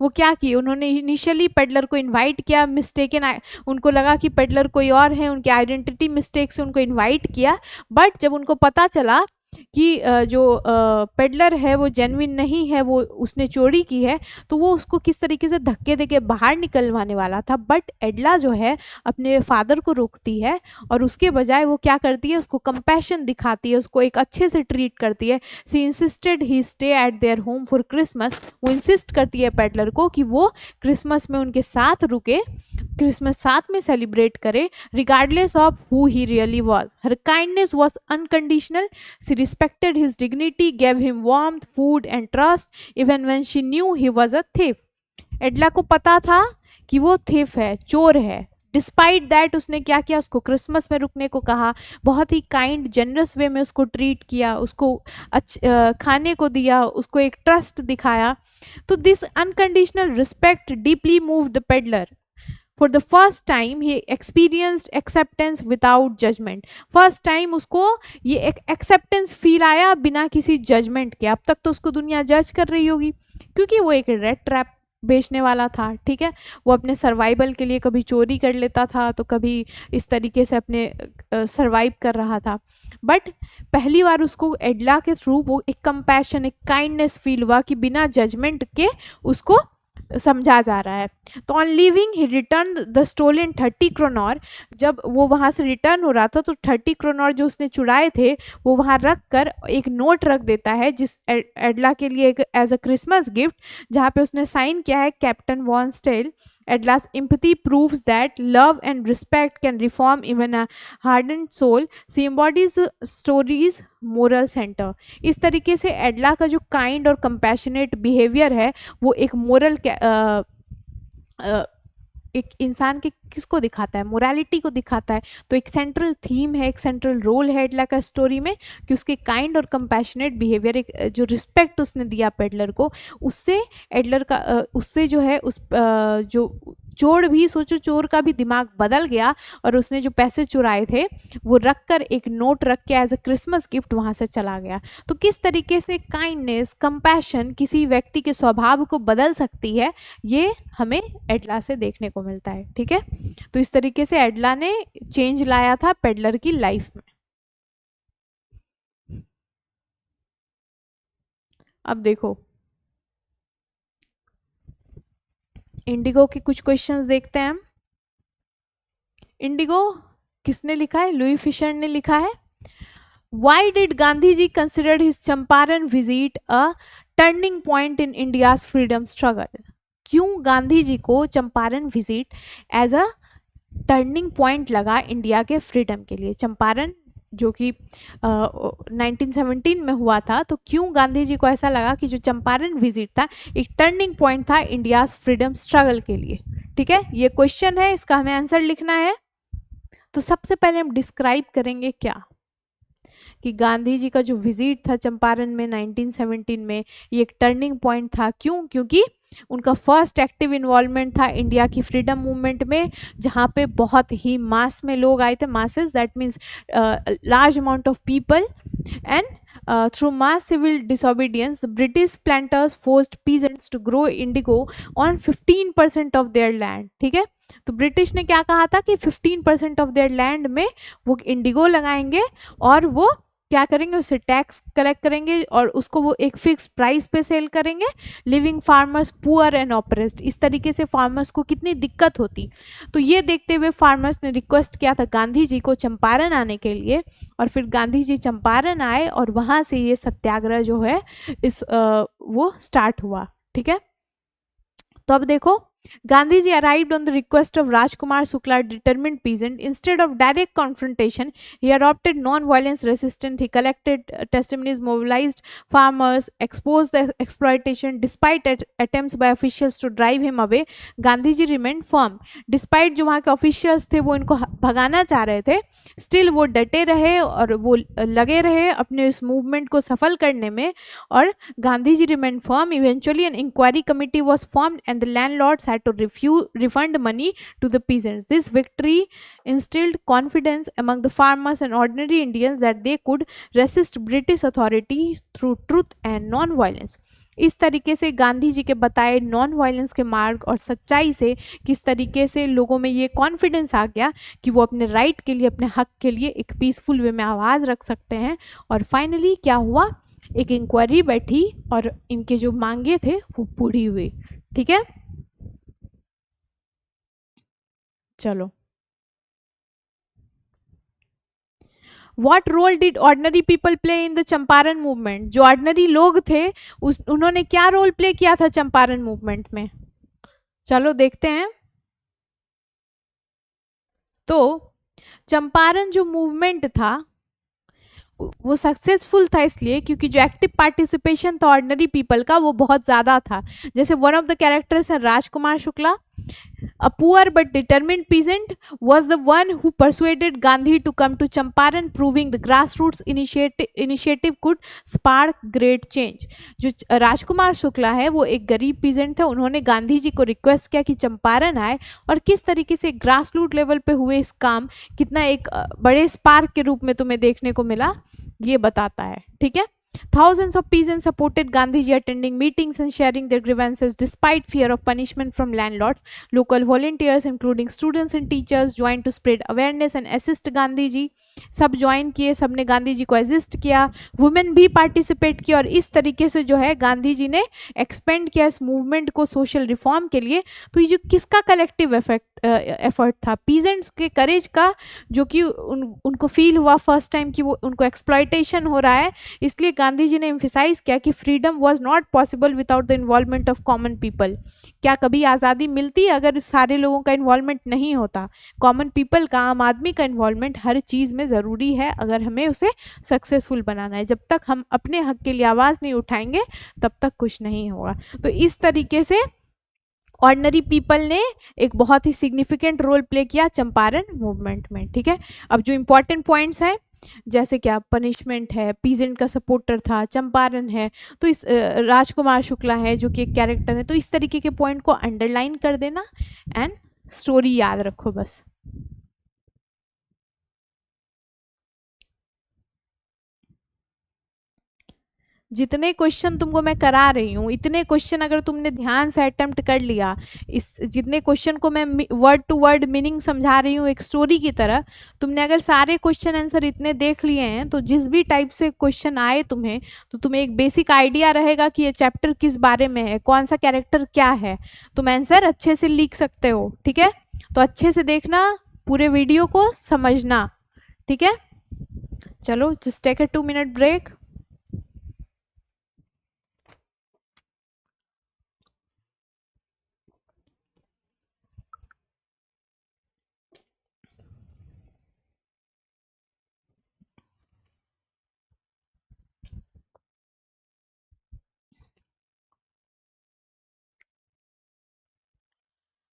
वो क्या किए, उन्होंने इनिशियली पेडलर को इनवाइट किया, मिस्टेकन, उनको लगा कि पेडलर कोई और है, उनके आइडेंटिटी मिस्टेक से उनको इनवाइट किया। बट जब उनको पता चला कि जो पेडलर है वो जेन्युइन नहीं है, वो उसने चोरी की है, तो वो उसको किस तरीके से धक्के देके बाहर निकलवाने वाला था। बट एडला जो है अपने फादर को रोकती है और उसके बजाय वो क्या करती है, उसको कंपैशन दिखाती है, उसको एक अच्छे से ट्रीट करती है। She insisted he stay at their home for Christmas, वो इंसिस्ट करती है पेडलर को कि वो क्रिसमस में उनके साथ रुके, क्रिसमस साथ में सेलिब्रेट करे, regardless of who he really was. Her kindness was unconditional, she respected his dignity, gave him warmth, food and trust even when she knew he was a thief. एडला को पता था कि वो थिफ है, चोर है। डिस्पाइट दैट उसने क्या किया, उसको क्रिसमस में रुकने को कहा, बहुत ही काइंड जनरस वे में उसको ट्रीट किया, उसको खाने को दिया, उसको एक ट्रस्ट दिखाया। तो this unconditional respect deeply move the peddler. For the first time he experienced acceptance without judgment. First time उसको ये एक acceptance फील आया बिना किसी जजमेंट के। अब तक तो उसको दुनिया जज कर रही होगी क्योंकि वो एक रेड ट्रैप बेचने वाला था, ठीक है। वो अपने सर्वाइवल के लिए कभी चोरी कर लेता था तो कभी इस तरीके से अपने सर्वाइव कर रहा था। बट पहली बार उसको एडला के थ्रू वो एक कंपैशन, एक काइंडनेस फील हुआ कि बिना जजमेंट के उसको समझा जा रहा है। तो on leaving he return the stolen 30 kronor. जब वो वहाँ से रिटर्न हो रहा था तो 30 क्रोनॉर जो उसने चुराए थे वो वहाँ रख कर एक नोट रख देता है जिस एडला के लिए एक एज अ क्रिसमस गिफ्ट, जहाँ पे उसने साइन किया है captain von Stahl. Atlas empathy proves that love and respect can reform even a hardened soul. She embodies stories moral center. इस तरीके से एडला का जो काइंड और कंपैशनेट बिहेवियर है वो एक मोरल एक इंसान के किसको दिखाता है, मोरालिटी को दिखाता है। तो एक सेंट्रल थीम है, एक सेंट्रल रोल है एडला का स्टोरी में कि उसके काइंड और कंपैशनेट बिहेवियर, एक जो रिस्पेक्ट उसने दिया पेडलर को, उससे एडलर का उससे जो है उस जो चोर भी, सोचो चोर का भी दिमाग बदल गया और उसने जो पैसे चुराए थे वो रख कर एक नोट रख के एज अ क्रिसमस गिफ्ट वहाँ से चला गया। तो किस तरीके से काइंडनेस, कंपैशन किसी व्यक्ति के स्वभाव को बदल सकती है ये हमें एडला से देखने को मिलता है, ठीक है। तो इस तरीके से एडला ने चेंज लाया था पेडलर की लाइफ में। अब देखो इंडिगो के कुछ क्वेश्चंस देखते हैं हम। इंडिगो किसने लिखा है? लुई फिशर ने लिखा है। Why did Gandhiji consider his Champaran visit a turning point in India's freedom struggle? क्यों गांधी जी को Champaran visit as a turning point लगा इंडिया के फ्रीडम के लिए? चंपारण जो कि 1917 में हुआ था, तो क्यों गांधी जी को ऐसा लगा कि जो चंपारण विजिट था एक टर्निंग पॉइंट था इंडिया फ्रीडम स्ट्रगल के लिए? ठीक है, ये क्वेश्चन है, इसका हमें आंसर लिखना है। तो सबसे पहले हम डिस्क्राइब करेंगे क्या कि गांधी जी का जो विजिट था चंपारण में 1917 में ये एक टर्निंग पॉइंट था। क्यों? क्योंकि उनका फर्स्ट एक्टिव इन्वॉल्वमेंट था इंडिया की फ्रीडम मूवमेंट में, जहाँ पे बहुत ही मास में लोग आए थे, masses, that means large amount of people, and through mass civil disobedience the British planters forced peasants to grow indigo on 15% of their land. ठीक है, तो ब्रिटिश ने क्या कहा था कि 15% ऑफ देयर लैंड में वो इंडिगो लगाएंगे और वो क्या करेंगे, उससे टैक्स कलेक्ट करेंगे और उसको वो एक फिक्स प्राइस पे सेल करेंगे। Living farmers poor and oppressed, इस तरीके से फार्मर्स को कितनी दिक्कत होती। तो ये देखते हुए फार्मर्स ने रिक्वेस्ट किया था गांधी जी को चंपारण आने के लिए, और फिर गांधी जी चंपारण आए और वहाँ से ये सत्याग्रह जो है वो स्टार्ट हुआ। ठीक है, तो अब देखो Gandhiji arrived on the request of Rajkumar Shukla, a determined peasant. Instead of direct confrontation, he adopted non-violence resistance. He collected testimonies, mobilized farmers, exposed the exploitation. Despite attempts by officials to drive him away, Gandhiji remained firm. Despite जो वहाँ के officials थे वो इनको भगाना चाह रहे थे, still वो डटे रहे और वो लगे रहे अपने इस movement को सफल करने में, और Gandhiji remained firm. Eventually, an inquiry committee was formed and the landlords had to refund money to the peasants. This victory instilled confidence among the farmers and ordinary Indians that they could resist British authority through truth and non-violence. इस तरीके से गांधी जी के बताए non violence के मार्ग और सच्चाई से किस तरीके से लोगों में ये कॉन्फिडेंस आ गया कि वो अपने राइट के लिए, अपने हक के लिए एक पीसफुल वे में आवाज़ रख सकते हैं। और फाइनली क्या हुआ, एक इंक्वायरी बैठी और इनके जो मांगे थे वो पूरी हुई। ठीक है, चलो, What role did ordinary people play in the Champaran movement? जो ऑर्डिनरी लोग थे उन्होंने क्या रोल प्ले किया था चंपारण मूवमेंट में? चलो देखते हैं। तो चंपारण जो मूवमेंट था वो सक्सेसफुल था इसलिए क्योंकि जो एक्टिव पार्टिसिपेशन था ऑर्डिनरी पीपल का वो बहुत ज़्यादा था। जैसे वन ऑफ द कैरेक्टर्स है Rajkumar Shukla, a poor but determined peasant, was the one who persuaded Gandhi to come to Champaran, proving the grassroots initiative could spark great change. जो राजकुमार शुक्ला है वो एक गरीब पीजेंट थे, उन्होंने गांधी जी को रिक्वेस्ट किया कि चंपारण आए और किस तरीके से ग्रास रूट लेवल पे हुए इस काम कितना एक बड़े स्पार्क के रूप में तुम्हें देखने को मिला, ये बताता है। ठीक है। Thousands of peasants supported Gandhiji, attending meetings and sharing their grievances despite fear of punishment from landlords. Local volunteers, including students and teachers, joined to spread awareness and assist Gandhiji. सब ज्वाइन किए, सब ने गांधी जी को assist किया, women भी participate किया और इस तरीके से जो है गांधी जी ने एक्सपेंड किया इस मूवमेंट को सोशल रिफॉर्म के लिए। तो ये जो किसका कलेक्टिव एफर्ट था, पीजेंट्स के करेज का, जो कि उनको फील हुआ फर्स्ट टाइम कि वो उनको एक्सप्लॉयटेशन हो रहा है, इसलिए गांधी जी ने एम्फिसाइज किया कि freedom was not possible without the involvement of common people. क्या कभी आज़ादी मिलती अगर सारे लोगों का इन्वॉल्वमेंट नहीं होता? कॉमन पीपल का, आम आदमी का इन्वॉल्वमेंट हर चीज़ में ज़रूरी है अगर हमें उसे सक्सेसफुल बनाना है। जब तक हम अपने हक के लिए आवाज़ नहीं उठाएंगे तब तक कुछ नहीं होगा। तो इस तरीके से ऑर्डिनरी पीपल ने एक बहुत ही सिग्निफिकेंट रोल प्ले किया चंपारण मूवमेंट में। ठीक है। अब जो इम्पोर्टेंट पॉइंट्स हैं जैसे क्या पनिशमेंट है, पीजेंट का सपोर्टर था, चंपारण है, तो इस राजकुमार शुक्ला है जो कि एक कैरेक्टर है, तो इस तरीके के पॉइंट को अंडरलाइन कर देना एंड स्टोरी याद रखो बस। जितने क्वेश्चन तुमको मैं करा रही हूँ इतने क्वेश्चन अगर तुमने ध्यान से अटेम्प्ट कर लिया, इस जितने क्वेश्चन को मैं वर्ड टू वर्ड मीनिंग समझा रही हूँ एक स्टोरी की तरह, तुमने अगर सारे क्वेश्चन आंसर इतने देख लिए हैं तो जिस भी टाइप से क्वेश्चन आए तुम्हें, तो तुम्हें एक बेसिक आइडिया रहेगा कि ये चैप्टर किस बारे में है, कौन सा कैरेक्टर क्या है, तुम आंसर अच्छे से लिख सकते हो। ठीक है। तो अच्छे से देखना, पूरे वीडियो को समझना। ठीक है। चलो just take a 2 minute break.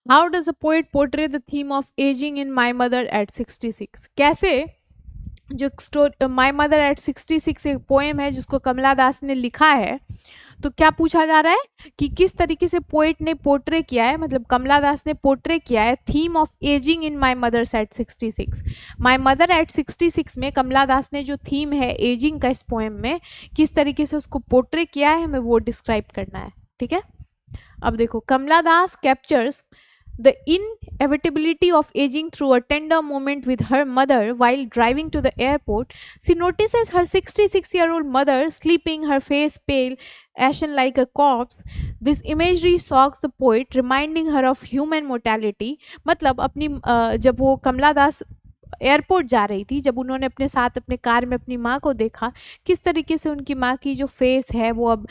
How does a poet portray the theme of ageing in my mother at 66? कैसे जो स्टोरी माई मदर एट 66 एक पोएम है जिसको कमला दास ने लिखा है, तो क्या पूछा जा रहा है कि किस तरीके से पोएट ने पोर्ट्रे किया है, मतलब कमला दास ने पोर्ट्रे किया है theme of ageing in my mother at 66। My mother at 66 में कमला दास ने जो थीम है एजिंग का इस पोएम में किस तरीके से उसको पोर्ट्रे किया है, हमें वो डिस्क्राइब करना है। ठीक है। अब देखो, कमला दास captures the inevitability of aging through a tender moment with her mother while driving to the airport. She notices her 66-year-old mother sleeping, her face pale, ashen like a corpse. This imagery shocks the poet, reminding her of human mortality. मतलब अपनी जब वो कमला दास airport जा रही थी, जब उन्होंने अपने साथ अपने कार में अपनी माँ को देखा, किस तरीके से उनकी माँ की जो फेस है वो अब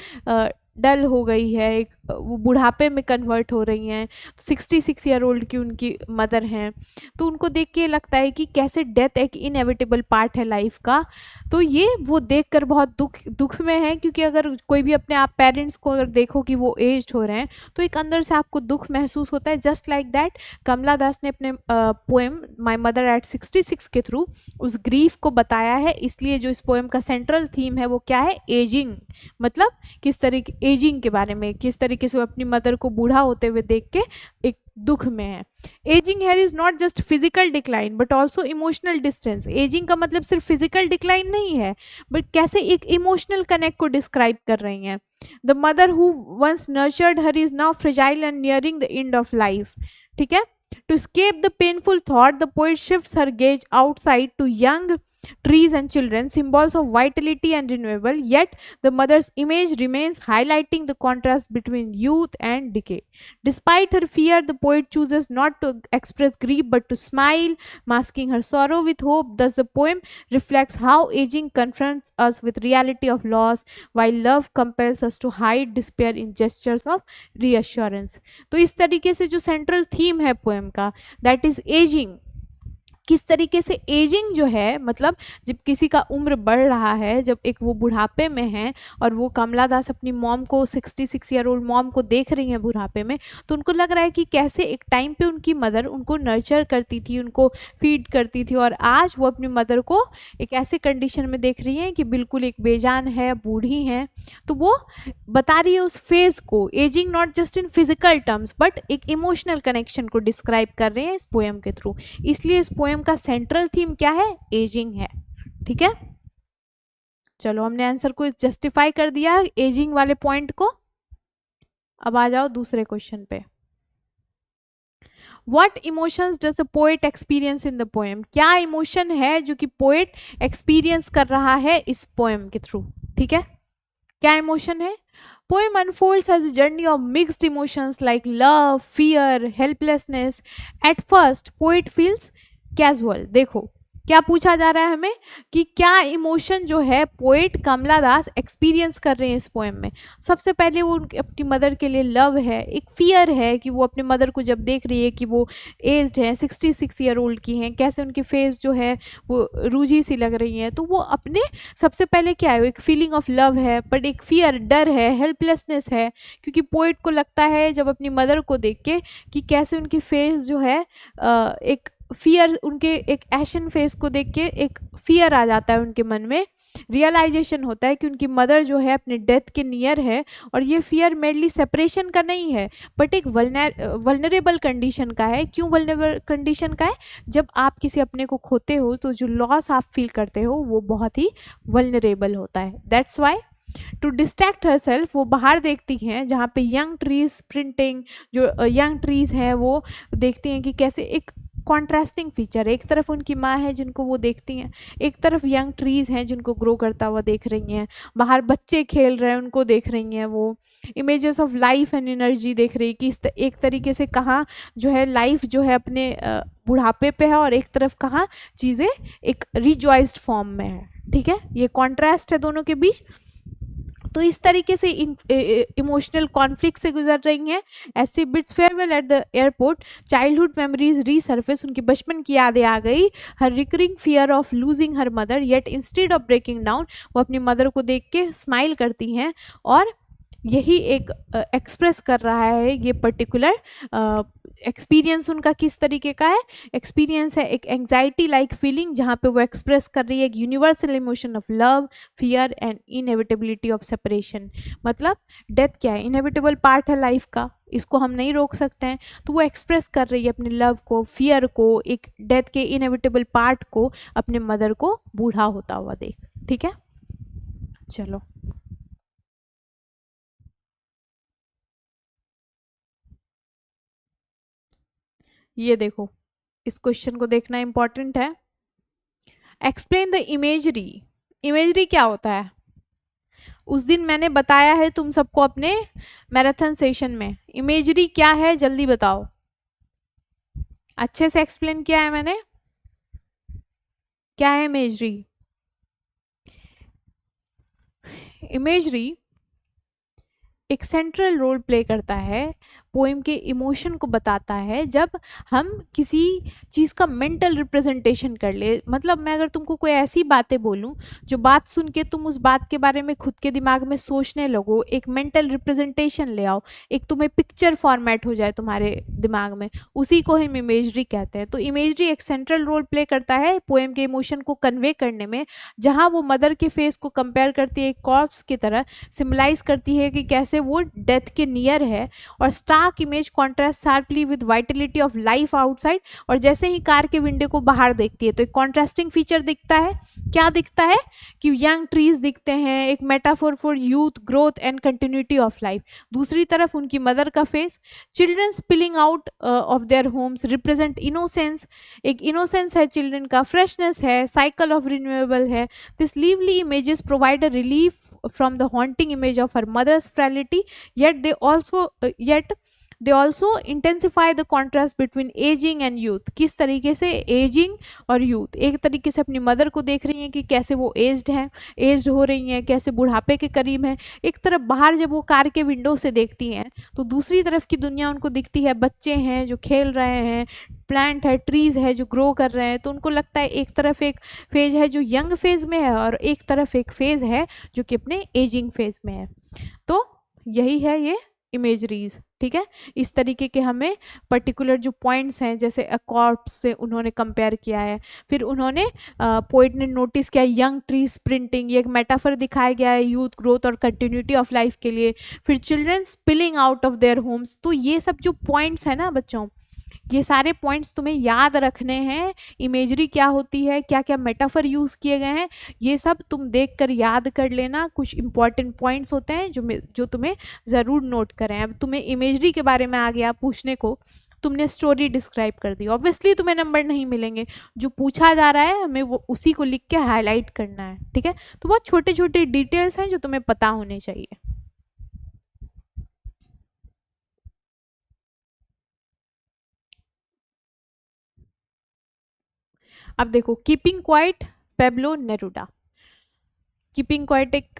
डल हो गई है, एक वो बुढ़ापे में कन्वर्ट हो रही हैं। तो 66 ईयर ओल्ड की उनकी मदर हैं, तो उनको देख के लगता है कि कैसे डेथ एक इनएविटेबल पार्ट है लाइफ का। तो ये वो देखकर बहुत दुख में है, क्योंकि अगर कोई भी अपने आप पेरेंट्स को अगर देखो कि वो एज्ड हो रहे हैं तो एक अंदर से आपको दुख महसूस होता है। जस्ट लाइक दैट कमला दास ने अपने पोएम माई मदर एट 66 के थ्रू उस ग्रीफ को बताया है। इसलिए जो इस पोएम का सेंट्रल थीम है वो क्या है, एजिंग, मतलब किस तरीके एजिंग के बारे में, किस तरीके से वो अपनी मदर को बूढ़ा होते हुए देख के एक दुख में है। Ageing here is not just physical decline but also emotional distance. Ageing का मतलब सिर्फ फिजिकल डिक्लाइन नहीं है, बट कैसे एक इमोशनल कनेक्ट को डिस्क्राइब कर रही हैं। The mother who once nurtured her is now fragile and nearing the end of life. ठीक है। To escape the painful thought, the poet shifts her gaze outside to young trees and children, symbols of vitality and renewal, yet the mother's image remains, highlighting the contrast between youth and decay. Despite her fear, the poet chooses not to express grief but to smile, masking her sorrow with hope. Thus the poem reflects how aging confronts us with reality of loss, while love compels us to hide despair in gestures of reassurance. तो इस तरीके से जो central theme है poem का, that is ageing, किस तरीके से एजिंग जो है, मतलब जब किसी का उम्र बढ़ रहा है, जब एक वो बुढ़ापे में है और वो कमला दास अपनी मॉम को 66 ईयर ओल्ड मॉम को देख रही हैं बुढ़ापे में, तो उनको लग रहा है कि कैसे एक टाइम पे उनकी मदर उनको नर्चर करती थी, उनको फीड करती थी, और आज वो अपनी मदर को एक ऐसे कंडीशन में देख रही हैं कि बिल्कुल एक बेजान है, बूढ़ी हैं। तो वो बता रही है उस फेज को, ageing not just in physical terms but एक इमोशनल कनेक्शन को डिस्क्राइब कर रहे हैं इस पोएम के थ्रू। इसलिए इस पोएम का सेंट्रल थीम क्या है? एजिंग है। ठीक है, चलो हमने आंसर को जस्टिफाई कर दिया एजिंग वाले पॉइंट को। अब आ जाओ दूसरे क्वेश्चन पे। What emotions does a poet experience in the poem? क्या इमोशन है जो कि पोएट एक्सपीरियंस कर रहा है इस पोएम के थ्रू? ठीक है, क्या इमोशन है? Poem unfolds as a journey of mixed emotions like love, fear, helplessness. At first, poet feels casual. देखो क्या पूछा जा रहा है हमें कि क्या इमोशन जो है पोएट कमला दास एक्सपीरियंस कर रहे हैं इस पोएम में। सबसे पहले वो अपनी मदर के लिए लव है, एक फियर है कि वो अपने मदर को जब देख रही है कि वो एज्ड है, 66 ईयर ओल्ड की हैं, कैसे उनकी फेस जो है वो रूजी सी लग रही है, तो वो अपने सबसे पहले क्या है, एक फीलिंग ऑफ लव है, बट एक फियर, डर है, हेल्पलेसनेस है, क्योंकि पोएट को लगता है जब अपनी मदर को देख के कि कैसे उनकी फेस जो है एक फियर, उनके एक एशन फेस को देख के एक फियर आ जाता है उनके मन में, रियलाइजेशन होता है कि उनकी मदर जो है अपने डेथ के नियर है, और ये फियर मेनली सेपरेशन का नहीं है बट एक वल्नरेबल कंडीशन का है। क्यों वल्नरेबल कंडीशन का है? जब आप किसी अपने को खोते हो तो जो लॉस आप फील करते हो वो बहुत ही वल्नरेबल होता है। That's why to distract herself वो बाहर देखती हैं जहाँ पे यंग ट्रीज प्रिंटिंग, जो यंग ट्रीज हैं वो देखती हैं कि कैसे एक कॉन्ट्रास्टिंग फीचर है, एक तरफ उनकी माँ है जिनको वो देखती हैं, एक तरफ यंग ट्रीज हैं जिनको ग्रो करता हुआ देख रही हैं, बाहर बच्चे खेल रहे हैं उनको देख रही हैं, वो images of life and energy देख रही है कि एक तरीके से कहाँ जो है लाइफ जो है अपने बुढ़ापे पे है, और एक तरफ कहाँ चीज़ें एक रिजॉइस्ड फॉर्म में है। ठीक है, ये कॉन्ट्रास्ट है दोनों के बीच। तो इस तरीके से इमोशनल कॉन्फ्लिक्ट से गुजर रही हैं। As she bids farewell at the airport, childhood memories resurface, उनकी बचपन की यादें आ गई, her recurring fear of losing her mother, yet instead of breaking down वो अपनी मदर को देख के स्माइल करती हैं, और यही एक एक्सप्रेस कर रहा है ये पर्टिकुलर एक्सपीरियंस उनका किस तरीके का है। एक्सपीरियंस है एक एंग्जाइटी लाइक फीलिंग जहाँ पे वो एक्सप्रेस कर रही है एक universal emotion of love, fear and inevitability of separation. मतलब डेथ क्या है, इनएविटेबल पार्ट है लाइफ का, इसको हम नहीं रोक सकते हैं, तो वो एक्सप्रेस कर रही है अपने लव को, फियर को, एक डेथ के इनएविटेबल पार्ट को, अपने मदर को बूढ़ा होता हुआ देख। ठीक है, चलो ये देखो, इस क्वेश्चन को देखना इंपॉर्टेंट है। Explain the imagery. इमेजरी क्या होता है? उस दिन मैंने बताया है तुम सबको अपने मैराथन सेशन में, इमेजरी क्या है जल्दी बताओ। अच्छे से एक्सप्लेन किया है मैंने, क्या है इमेजरी? इमेजरी एक सेंट्रल रोल प्ले करता है, पोएम के इमोशन को बताता है। जब हम किसी चीज़ का मेंटल रिप्रेजेंटेशन कर ले, मतलब मैं अगर तुमको कोई ऐसी बातें बोलूं जो बात सुन के तुम उस बात के बारे में खुद के दिमाग में सोचने लगो, एक मेंटल रिप्रेजेंटेशन ले आओ, एक तुम्हें पिक्चर फॉर्मेट हो जाए तुम्हारे दिमाग में, उसी को हम इमेजरी कहते हैं। तो इमेजरी एक सेंट्रल रोल प्ले करता है पोएम के इमोशन को कन्वे करने में, जहाँ वो मदर के फेस को कंपेयर करती है एक कॉर्प्स की तरह, सिम्बलाइज करती है कि कैसे वो डेथ के नियर है, और stark image contrast sharply with vitality of life outside, और जैसे ही कार के विंडो को बाहर देखती है तो एक कॉन्ट्रास्टिंग फीचर दिखता है। क्या दिखता है? कि यंग ट्रीज दिखते हैं, एक metaphor for youth, growth and continuity of life. दूसरी तरफ उनकी मदर का face, children spilling out of their homes represent innocence, एक इनोसेंस है चिल्ड्रन का, फ्रेशनेस है, साइकिल ऑफ रिन्यूएबल है। This lively images provide a relief from the haunting image of her mother's frailty, yet they also yet they also intensify the contrast between ageing and youth. किस तरीके से ageing और youth, एक तरीके से अपनी mother को देख रही हैं कि कैसे वो एज्ड हैं, एज्ड हो रही हैं, कैसे बुढ़ापे के करीब हैं। एक तरफ बाहर जब वो कार के विंडो से देखती हैं तो दूसरी तरफ की दुनिया उनको दिखती है, बच्चे हैं जो खेल रहे हैं, प्लांट है, ट्रीज है जो ग्रो कर रहे हैं। तो उनको लगता है एक तरफ एक फेज है जो यंग फेज में है और एक तरफ एक फेज है जो कि अपने एजिंग फेज में है। तो यही है ये इमेजरीज, ठीक है। इस तरीके के हमें पर्टिकुलर जो पॉइंट्स हैं, जैसे अकॉर्ड्स से उन्होंने कंपेयर किया है। फिर उन्होंने पोइट ने नोटिस किया यंग ट्री स्प्रिंटिंग, ये एक मेटाफर दिखाया गया है यूथ ग्रोथ और कंटिन्यूटी ऑफ लाइफ के लिए। फिर children spilling out of their homes. तो ये सब जो पॉइंट्स है ना बच्चों, ये सारे पॉइंट्स तुम्हें याद रखने हैं। इमेजरी क्या होती है, क्या क्या मेटाफर यूज़ किए गए हैं, ये सब तुम देख कर याद कर लेना। कुछ इंपॉर्टेंट पॉइंट्स होते हैं जो तुम्हें ज़रूर नोट करें। अब तुम्हें इमेजरी के बारे में आ गया पूछने को, तुमने स्टोरी डिस्क्राइब कर दी, ऑब्वियसली तुम्हें नंबर नहीं मिलेंगे। जो पूछा जा रहा है हमें वो उसी को लिख के हाईलाइट करना है, ठीक है। तो बहुत छोटे छोटे डिटेल्स हैं जो तुम्हें पता होने चाहिए। अब देखो, keeping quiet, Pablo Neruda. Keeping quiet एक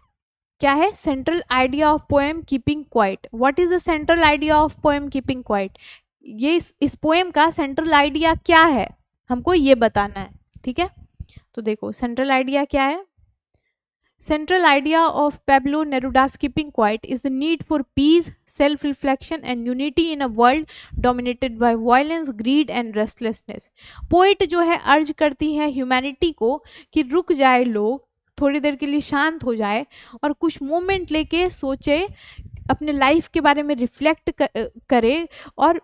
क्या है, central idea of poem keeping quiet. What is the central idea of poem keeping quiet? ये इस पोएम का सेंट्रल आइडिया क्या है, हमको ये बताना है, ठीक है। तो देखो सेंट्रल आइडिया क्या है। Central idea of Pablo Neruda's Keeping Quiet is the need for peace, self-reflection and unity in a world dominated by violence, greed and restlessness. Poet जो है अर्ज करती है ह्यूमैनिटी को कि रुक जाए, लोग थोड़ी देर के लिए शांत हो जाए और कुछ मोमेंट लेके सोचे, अपने लाइफ के बारे में रिफ्लेक्ट करे। और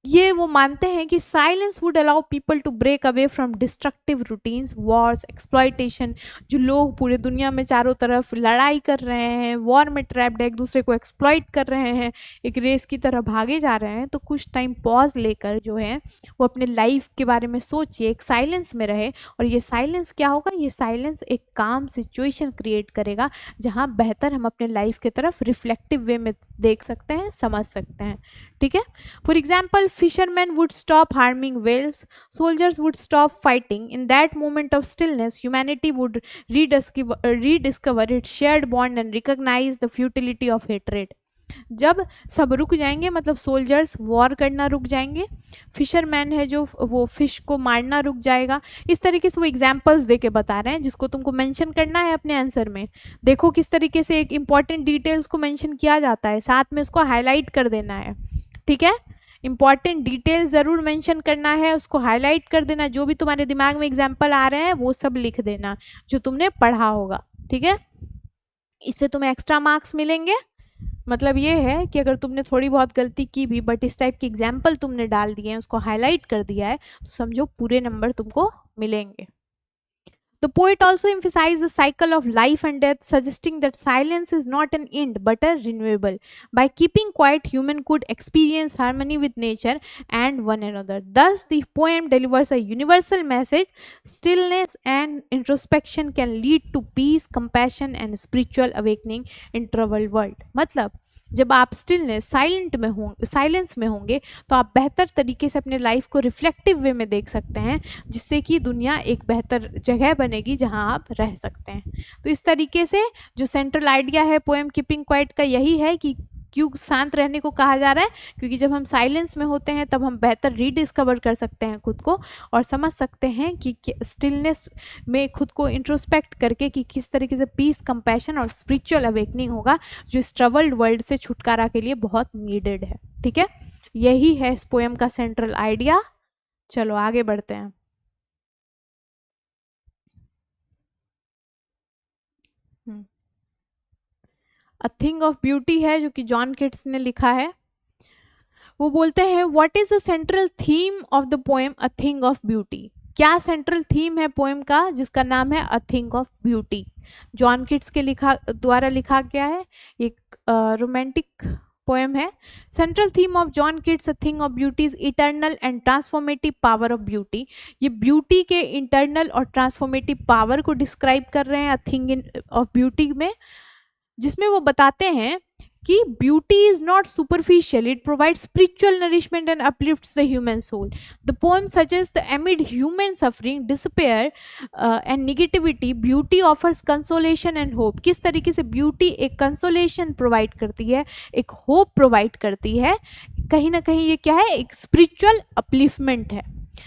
ये वो मानते हैं कि silence would allow people to break away from destructive routines, wars, exploitation. जो लोग पूरे दुनिया में चारों तरफ लड़ाई कर रहे हैं, वॉर में ट्रैप्ड है, एक दूसरे को एक्सप्लॉइट कर रहे हैं, एक रेस की तरह भागे जा रहे हैं। तो कुछ टाइम पॉज लेकर जो है वो अपने लाइफ के बारे में सोचिए, एक साइलेंस में रहे। और ये साइलेंस क्या होगा, ये साइलेंस एक काम सिचुएशन क्रिएट करेगा जहाँ बेहतर हम अपने लाइफ की तरफ रिफ्लेक्टिव वे में देख सकते हैं, समझ सकते हैं, ठीक है। For example, fishermen would stop harming whales, soldiers would stop fighting. In that moment of stillness, humanity would rediscover its shared bond and recognize the futility of hatred. जब सब रुक जाएंगे, मतलब सोल्जर्स वॉर करना रुक जाएंगे, फिशरमैन है जो वो फिश को मारना रुक जाएगा। इस तरीके से वो एग्जाम्पल्स दे के बता रहे हैं जिसको तुमको मेंशन करना है अपने आंसर में। देखो किस तरीके से एक इंपॉर्टेंट डिटेल्स को मेंशन किया जाता है, साथ में उसको हाईलाइट कर देना है, ठीक है। इंपॉर्टेंट डिटेल्स ज़रूर मेंशन करना है, उसको हाईलाइट कर देना। जो भी तुम्हारे दिमाग में एग्जाम्पल आ रहे हैं वो सब लिख देना जो तुमने पढ़ा होगा, ठीक है। इससे तुम्हें एक्स्ट्रा मार्क्स मिलेंगे। मतलब ये है कि अगर तुमने थोड़ी बहुत गलती की भी बट इस टाइप की एग्जाम्पल तुमने डाल दिए हैं, उसको हाईलाइट कर दिया है, तो समझो पूरे नंबर तुमको मिलेंगे। The poet also emphasized the cycle of life and death, suggesting that silence is not an end but a renewable. By keeping quiet, human could experience harmony with nature and one another. Thus, the poem delivers a universal message: stillness and introspection can lead to peace, compassion, and spiritual awakening in troubled world. मतलब जब आप stillness silence में होंगे तो आप बेहतर तरीके से अपने लाइफ को रिफ्लेक्टिव वे में देख सकते हैं, जिससे कि दुनिया एक बेहतर जगह बनेगी जहां आप रह सकते हैं। तो इस तरीके से जो सेंट्रल आइडिया है पोएम कीपिंग क्वाइट का यही है कि क्यों शांत रहने को कहा जा रहा है, क्योंकि जब हम साइलेंस में होते हैं तब हम बेहतर रीडिस्कवर कर सकते हैं खुद को और समझ सकते हैं कि स्टिलनेस में खुद को इंट्रोस्पेक्ट करके कि किस तरीके से पीस, कंपैशन और स्पिरिचुअल अवेकनिंग होगा जो इस ट्रबल्ड वर्ल्ड से छुटकारा के लिए बहुत नीडेड है, ठीक है। यही है इस पोएम का सेंट्रल आइडिया। चलो आगे बढ़ते हैं। अ थिंग ऑफ ब्यूटी है जो कि जॉन किट्स ने लिखा है। वो बोलते हैं, what is the central theme of the poem a thing of beauty? क्या सेंट्रल थीम है पोएम का जिसका नाम है a thing of beauty? John Keats के द्वारा लिखा गया है, एक रोमांटिक पोएम है। Central theme of John Keats a thing of beauty is eternal and transformative power of beauty. ये ब्यूटी के इंटरनल और ट्रांसफॉर्मेटिव पावर को डिस्क्राइब कर रहे हैं अ थिंग ऑफ ब्यूटी में, जिसमें वो बताते हैं कि beauty is not superficial, it provides spiritual nourishment and uplifts the human soul. The poem suggest the amid human suffering, despair and negativity, beauty offers consolation and hope. किस तरीके से beauty एक कंसोलेशन प्रोवाइड करती है, एक hope provide करती है. कहीं ना कहीं ये क्या है, एक स्पिरिचुअल अपलिफ्टमेंट है.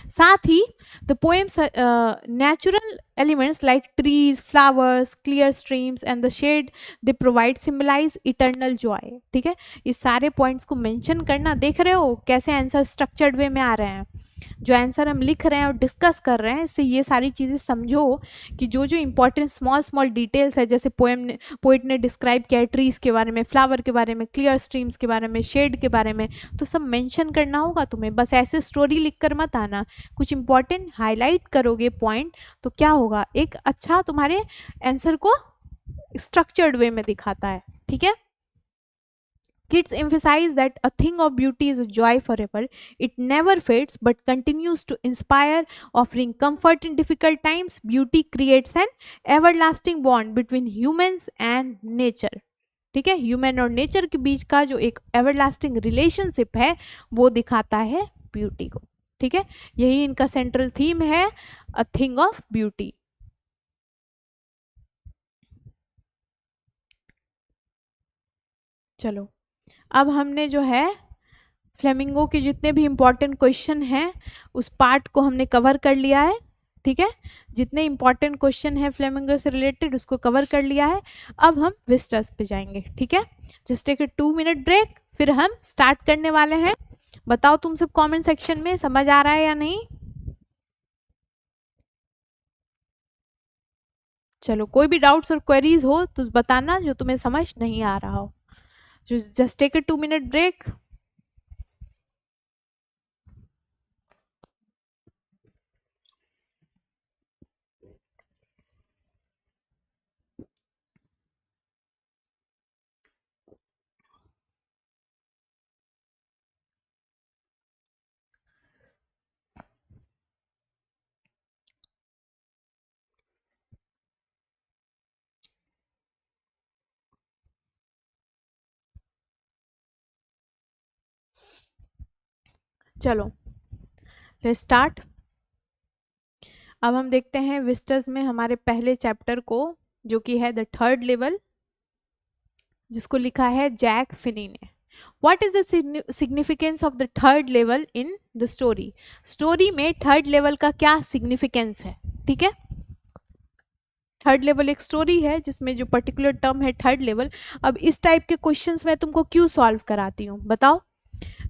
साथ ही the poems natural elements like trees, flowers, clear streams and the shade they provide symbolize eternal joy. ठीक है, इस सारे पॉइंट्स को मेंशन करना. देख रहे हो कैसे आंसर स्ट्रक्चर्ड वे में आ रहे हैं. जो आंसर हम लिख रहे हैं और डिस्कस कर रहे हैं, इससे ये सारी चीज़ें समझो कि जो जो इंपॉर्टेंट स्मॉल स्मॉल डिटेल्स है, जैसे पोइट ने डिस्क्राइब किया है ट्रीज़ के बारे में, फ्लावर के बारे में, क्लियर स्ट्रीम्स के बारे में, शेड के बारे में, तो सब मेंशन करना होगा तुम्हें. बस ऐसे स्टोरी लिख कर मत आना, कुछ इंपॉर्टेंट हाईलाइट करोगे पॉइंट, तो क्या होगा, एक अच्छा तुम्हारे आंसर को स्ट्रक्चर्ड वे में दिखाता है. ठीक है. Kids emphasize that a thing of beauty is a joy forever. It never fades but continues to inspire, offering comfort in difficult times. Beauty creates an everlasting bond between humans and nature. ठीक है, human और nature के बीच का जो एक everlasting relationship है वो दिखाता है ब्यूटी को. ठीक है, यही इनका सेंट्रल थीम है, अ थिंग ऑफ ब्यूटी. चलो, अब हमने जो है फ्लेमिंगो के जितने भी इम्पॉर्टेंट क्वेश्चन हैं उस पार्ट को हमने कवर कर लिया है. ठीक है, जितने इम्पॉर्टेंट क्वेश्चन हैं फ्लेमिंगो से रिलेटेड उसको कवर कर लिया है. अब हम विस्टर्स पे जाएंगे. ठीक है, just take a 2 minute break, फिर हम स्टार्ट करने वाले हैं. बताओ तुम सब कमेंट सेक्शन में समझ आ रहा है या नहीं. चलो, कोई भी डाउट्स और क्वेरीज हो तो बताना जो तुम्हें समझ नहीं आ रहा हो. Just take a 2 minute break. चलो स्टार्ट. अब हम देखते हैं विस्टर्स में हमारे पहले चैप्टर को, जो कि है द थर्ड लेवल, जिसको लिखा है जैक फिनी ने. What is the significance of the third level in the story. Story में थर्ड लेवल का क्या सिग्निफिकेंस है. ठीक है, थर्ड लेवल एक स्टोरी है जिसमें जो पर्टिकुलर टर्म है थर्ड लेवल. अब इस टाइप के क्वेश्चंस मैं तुमको क्यों सॉल्व कराती हूँ बताओ.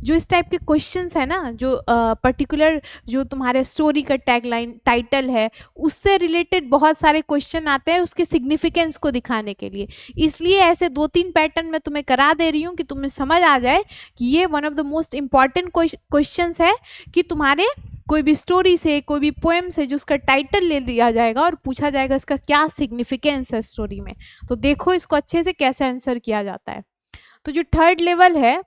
जो इस टाइप के क्वेश्चंस है ना, जो पर्टिकुलर जो तुम्हारे स्टोरी का टैगलाइन टाइटल है उससे रिलेटेड बहुत सारे क्वेश्चन आते हैं उसके सिग्निफिकेंस को दिखाने के लिए. इसलिए ऐसे 2-3 पैटर्न मैं तुम्हें करा दे रही हूँ कि तुम्हें समझ आ जाए कि ये one of the most important questions है कि तुम्हारे कोई भी स्टोरी से, कोई भी पोएम से जो उसका टाइटल ले लिया जाएगा और पूछा जाएगा इसका क्या सिग्निफिकेंस है स्टोरी में. तो देखो इसको अच्छे से कैसे आंसर किया जाता है. तो जो थर्ड लेवल है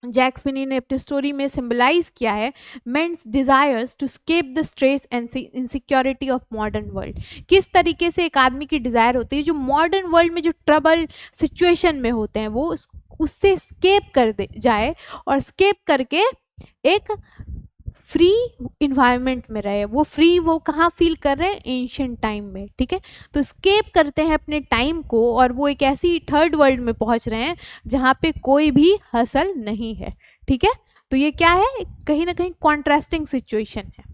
जैक फिनी ने अपनी स्टोरी में सिंबलाइज किया है men's desires to escape the stress and insecurity of modern world. किस तरीके से एक आदमी की डिजायर होती है जो मॉडर्न वर्ल्ड में जो ट्रबल सिचुएशन में होते हैं वो उससे स्केप कर दे जाए और स्केप करके एक फ्री इन्वायरमेंट में रहे. वो फ्री वो कहाँ फील कर रहे हैं, एंशिएंट टाइम में. ठीक है, तो स्केप करते हैं अपने टाइम को और वो एक ऐसी थर्ड वर्ल्ड में पहुंच रहे हैं जहाँ पे कोई भी हसल नहीं है. ठीक है, तो ये क्या है, कहीं ना कहीं कॉन्ट्रास्टिंग सिचुएशन है.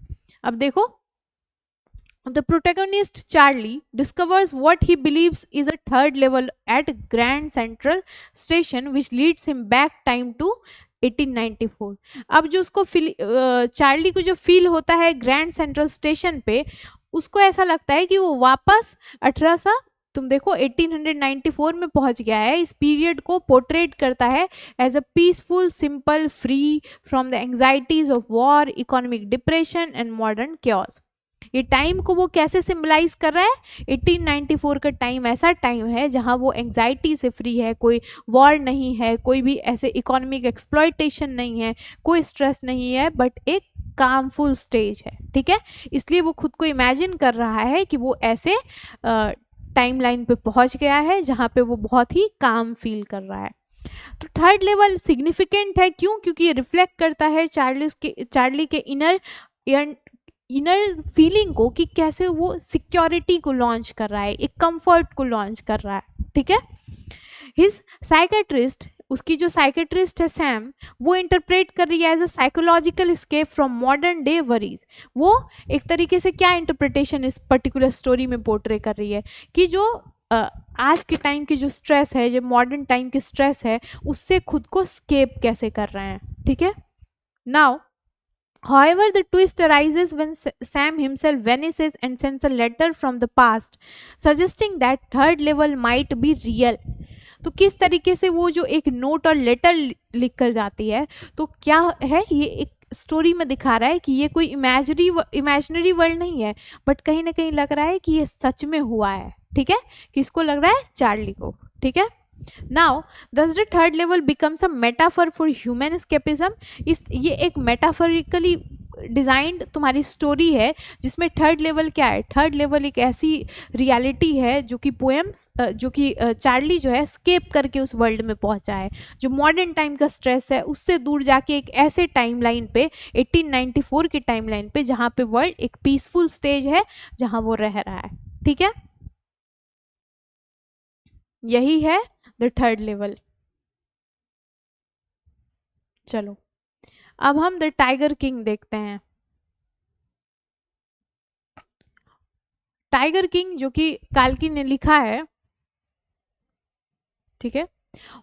अब देखो, the protagonist Charlie discovers what he believes is a third level at Grand Central Station which leads him back time to 1894. अब जो उसको चार्ली को जो फील होता है ग्रैंड सेंट्रल स्टेशन पे, उसको ऐसा लगता है कि वो वापस 1800 तुम देखो 1894 में पहुंच गया है. इस पीरियड को पोर्ट्रेट करता है as a peaceful, simple, free from the anxieties of war, economic depression and modern chaos. ये टाइम को वो कैसे सिंबलाइज कर रहा है, 1894 का टाइम ऐसा टाइम है जहां वो एंग्जाइटी से फ्री है, कोई वॉर नहीं है, कोई भी ऐसे इकोनॉमिक एक्सप्लॉयटेशन नहीं है, कोई स्ट्रेस नहीं है, बट एक कामफुल स्टेज है. ठीक है, इसलिए वो खुद को इमेजिन कर रहा है कि वो ऐसे टाइम लाइन पे पहुंच गया है जहाँ पे वो बहुत ही काम फील कर रहा है. तो थर्ड लेवल सिग्निफिकेंट है, क्यों? क्योंकि ये रिफ्लेक्ट करता है चार्ली के इनर फीलिंग को, कि कैसे वो सिक्योरिटी को लॉन्च कर रहा है, एक कंफर्ट को लॉन्च कर रहा है, ठीक है। हिज साइकेट्रिस्ट, उसकी जो साइकेट्रिस्ट है सैम, वो इंटरप्रेट कर रही है as a psychological escape from modern day worries. वो एक तरीके से क्या इंटरप्रिटेशन इस पर्टिकुलर स्टोरी में पोर्ट्रे कर रही है कि जो आज के टाइम की जो स्ट्रेस है, जो मॉडर्न टाइम की स्ट्रेस है, उससे खुद को स्केप कैसे कर रहे हैं, ठीक है। Now however, the twist arises when Sam himself vanishes and sends a letter from the past, suggesting that third level might be real. तो किस तरीके से वो जो एक नोट और लेटर लिख कर जाती है, तो क्या है, ये एक स्टोरी में दिखा रहा है कि ये कोई इमेजिनरी वर्ल्ड नहीं है, बट कहीं ना कहीं लग रहा है कि ये सच में हुआ है, ठीक है। किसको लग रहा है? चार्ली को, ठीक है। Now thus the third level becomes a metaphor for human escapism. इस ये एक मेटाफोरिकली डिजाइंड तुम्हारी स्टोरी है जिसमें थर्ड लेवल क्या है? थर्ड लेवल एक ऐसी रियलिटी है जो कि पोएम्स जो कि चार्ली जो है स्केप करके उस वर्ल्ड में पहुंचा है, जो मॉडर्न टाइम का स्ट्रेस है उससे दूर जाके एक ऐसे टाइमलाइन पे 1894 की टाइमलाइन पे जहाँ पे वर्ल्ड एक पीसफुल स्टेज है जहाँ वो रह रहा है, ठीक है। यही है द थर्ड लेवल। चलो अब हम द टाइगर किंग देखते हैं। टाइगर किंग जो कि काल्की ने लिखा है, ठीक है।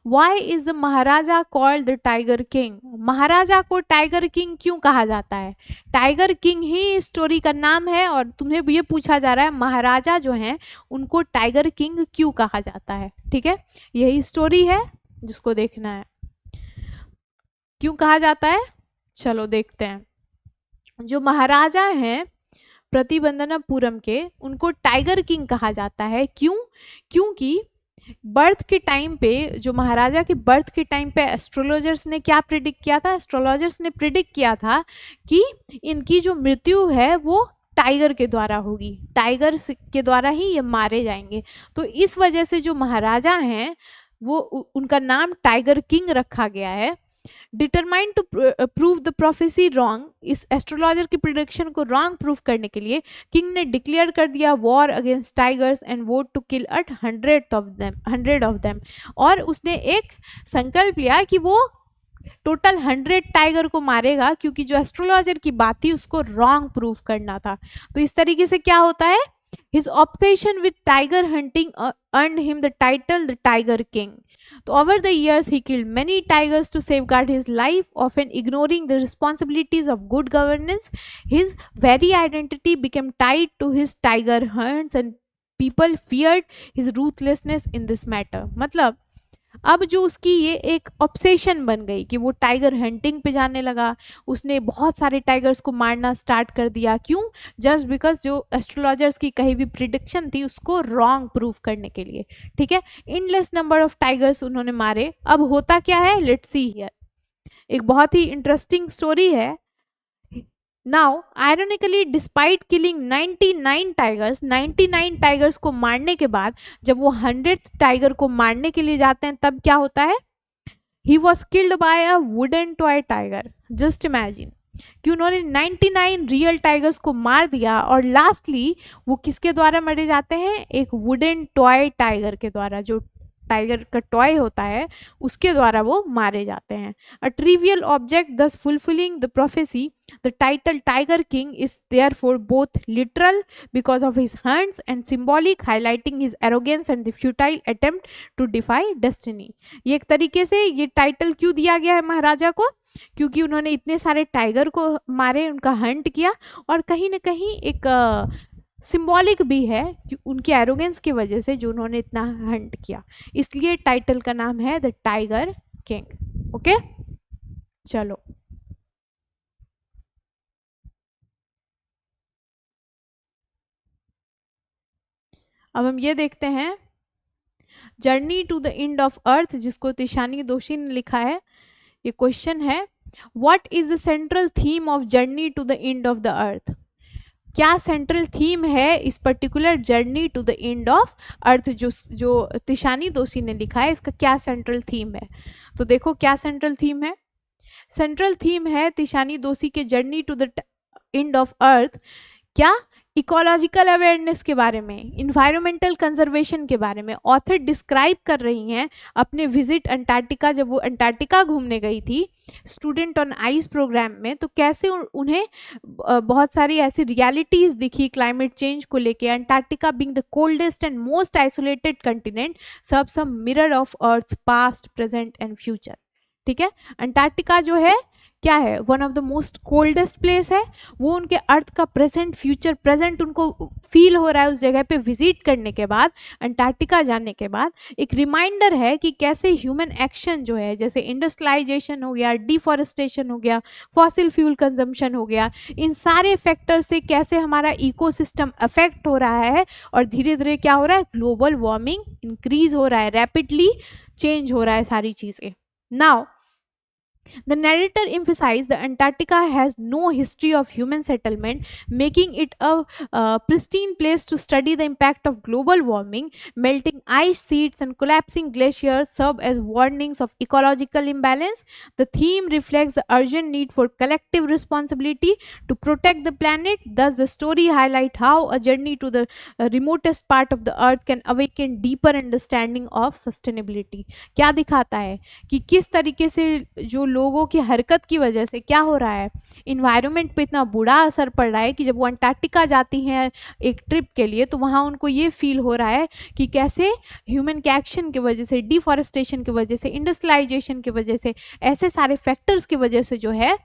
Why is the Maharaja called the tiger king? Maharaja को टाइगर किंग क्यों कहा जाता है? टाइगर किंग ही स्टोरी का नाम है और तुम्हें ये पूछा जा रहा है महाराजा जो हैं उनको टाइगर किंग क्यों कहा जाता है, ठीक है। यही स्टोरी है जिसको देखना है, क्यों कहा जाता है। चलो देखते हैं। जो महाराजा हैं प्रतिबंधनापुरम के, उनको टाइगर किंग कहा जाता है, क्यों? क्योंकि बर्थ के टाइम पे, जो महाराजा के बर्थ के टाइम पे एस्ट्रोलॉजर्स ने क्या प्रिडिक्ट किया था? एस्ट्रोलॉजर्स ने प्रिडिक्ट किया था कि इनकी जो मृत्यु है वो टाइगर के द्वारा होगी, टाइगर के द्वारा ही ये मारे जाएंगे। तो इस वजह से जो महाराजा हैं वो उनका नाम टाइगर किंग रखा गया है। Determined to prove the prophecy wrong, इस एस्ट्रोलॉजर की प्रिडिक्शन को रॉन्ग प्रूव करने के लिए किंग ने डिक्लेयर कर दिया war against tigers and vowed to kill at 100 of them. और उसने एक संकल्प लिया कि वो टोटल 100 टाइगर को मारेगा, क्योंकि जो एस्ट्रोलॉजर की बात थी उसको रॉन्ग प्रूव करना था। तो इस तरीके से क्या होता है, his obsession with tiger hunting earned him the title the Tiger King. So over the years he killed many tigers to safeguard his life, often ignoring the responsibilities of good governance. His very identity became tied to his tiger hunts and people feared his ruthlessness in this matter. मतलब अब जो उसकी ये एक obsession बन गई कि वो टाइगर हंटिंग पे जाने लगा, उसने बहुत सारे टाइगर्स को मारना स्टार्ट कर दिया। क्यों? जस्ट बिकॉज जो एस्ट्रोलॉजर्स की कहीं भी प्रिडिक्शन थी उसको रॉन्ग प्रूव करने के लिए, ठीक है। इनलेस नंबर ऑफ टाइगर्स उन्होंने मारे। अब होता क्या है, लेट्स सी हियर। एक बहुत ही इंटरेस्टिंग स्टोरी है। Now ironically despite killing 99 tigers को मारने के बाद जब वो 100th टाइगर को मारने के लिए जाते हैं तब क्या होता है, he was killed by a wooden toy tiger. Just imagine कि उन्होंने 99 रियल टाइगर्स को मार दिया और लास्टली वो किसके द्वारा मारे जाते हैं, एक वुडन टॉय टाइगर के द्वारा, जो टाइगर का टॉय होता है उसके द्वारा वो मारे जाते हैं। A trivial object thus fulfilling the prophecy, the title tiger king is therefore both literal because of his hunts and symbolic, highlighting his arrogance and the futile attempt to defy destiny. ये एक तरीके से ये title क्यों दिया गया है महाराजा को, क्योंकि उन्होंने इतने सारे टाइगर को मारे, उनका हंट किया, और कहीं ना कहीं एक सिंबॉलिक भी है कि उनकी एरोगेंस की वजह से जो उन्होंने इतना हंट किया, इसलिए टाइटल का नाम है द टाइगर किंग। ओके चलो अब हम ये देखते हैं journey to the end of earth, जिसको तिशानी दोषी ने लिखा है। ये क्वेश्चन है, what is the central theme of journey to the end of the earth? क्या सेंट्रल थीम है इस particular journey to the end of earth जो तिशानी दोषी ने लिखा है, इसका क्या सेंट्रल थीम है? तो देखो क्या सेंट्रल थीम है। सेंट्रल थीम है तिशानी दोषी के journey to the end of earth क्या? इकोलॉजिकल अवेयरनेस के बारे में, इन्वायरमेंटल कंजर्वेशन के बारे में। ऑथर डिस्क्राइब कर रही हैं अपने विजिट अंटार्कटिका, जब वो अंटार्कटिका घूमने गई थी स्टूडेंट ऑन आइस प्रोग्राम में, तो कैसे उन्हें बहुत सारी ऐसी रियलिटीज़ दिखी क्लाइमेट चेंज को लेके। Antarctica being the coldest and most isolated continent serves a mirror of earth's past, present and future. ठीक है, अंटार्कटिका जो है क्या है? One of the most coldest place है। वो उनके अर्थ का प्रेजेंट, फ्यूचर, प्रेजेंट उनको फील हो रहा है उस जगह पे विजिट करने के बाद, अंटार्कटिका जाने के बाद। एक रिमाइंडर है कि कैसे ह्यूमन एक्शन जो है, जैसे इंडस्ट्रियलाइजेशन हो गया, डिफॉरेस्टेशन हो गया, फॉसिल फ्यूल कंजम्पशन हो गया, इन सारे फैक्टर से कैसे हमारा इकोसिस्टम अफेक्ट हो रहा है और धीरे धीरे क्या हो रहा है? ग्लोबल वार्मिंग इंक्रीज हो रहा है, रैपिडली चेंज हो रहा है सारी चीज़ें। Now, the narrator emphasized that Antarctica has no history of human settlement, making it a pristine place to study the impact of global warming. Melting ice sheets and collapsing glaciers serve as warnings of ecological imbalance. The theme reflects the urgent need for collective responsibility to protect the planet. Thus, the story highlights how a journey to the remotest part of the earth can awaken deeper understanding of sustainability. क्या दिखाता है कि किस तरीके से जो लोगों की हरकत की वजह से क्या हो रहा है, इन्वायरमेंट पे इतना बुरा असर पड़ रहा है कि जब वो अंटार्कटिका जाती हैं एक ट्रिप के लिए, तो वहाँ उनको ये फील हो रहा है कि कैसे ह्यूमन के एक्शन की वजह से, डिफॉरेस्टेशन की वजह से, इंडस्ट्रियलाइजेशन की वजह से, ऐसे सारे फैक्टर्स की वजह से जो है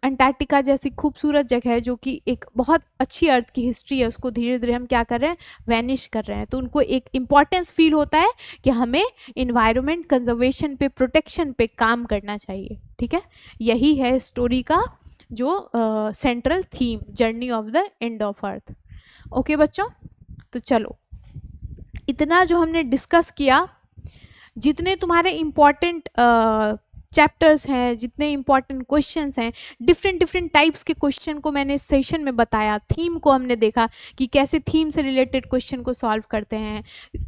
अंटार्कटिका जैसी खूबसूरत जगह है, जो कि एक बहुत अच्छी अर्थ की हिस्ट्री है, उसको धीरे धीरे हम क्या कर रहे हैं? वैनिश कर रहे हैं। तो उनको एक इम्पॉर्टेंस फील होता है कि हमें इन्वायरमेंट कंजर्वेशन पे, प्रोटेक्शन पे काम करना चाहिए। ठीक है, यही है स्टोरी का जो central theme, journey of the end of earth. Okay बच्चों, तो चलो इतना जो हमने डिस्कस किया, जितने तुम्हारे इम्पॉर्टेंट चैप्टर्स हैं, जितने इंपॉर्टेंट क्वेश्चंस हैं, डिफरेंट टाइप्स के क्वेश्चन को मैंने इस सेशन में बताया। थीम को हमने देखा कि कैसे थीम से रिलेटेड क्वेश्चन को सॉल्व करते हैं,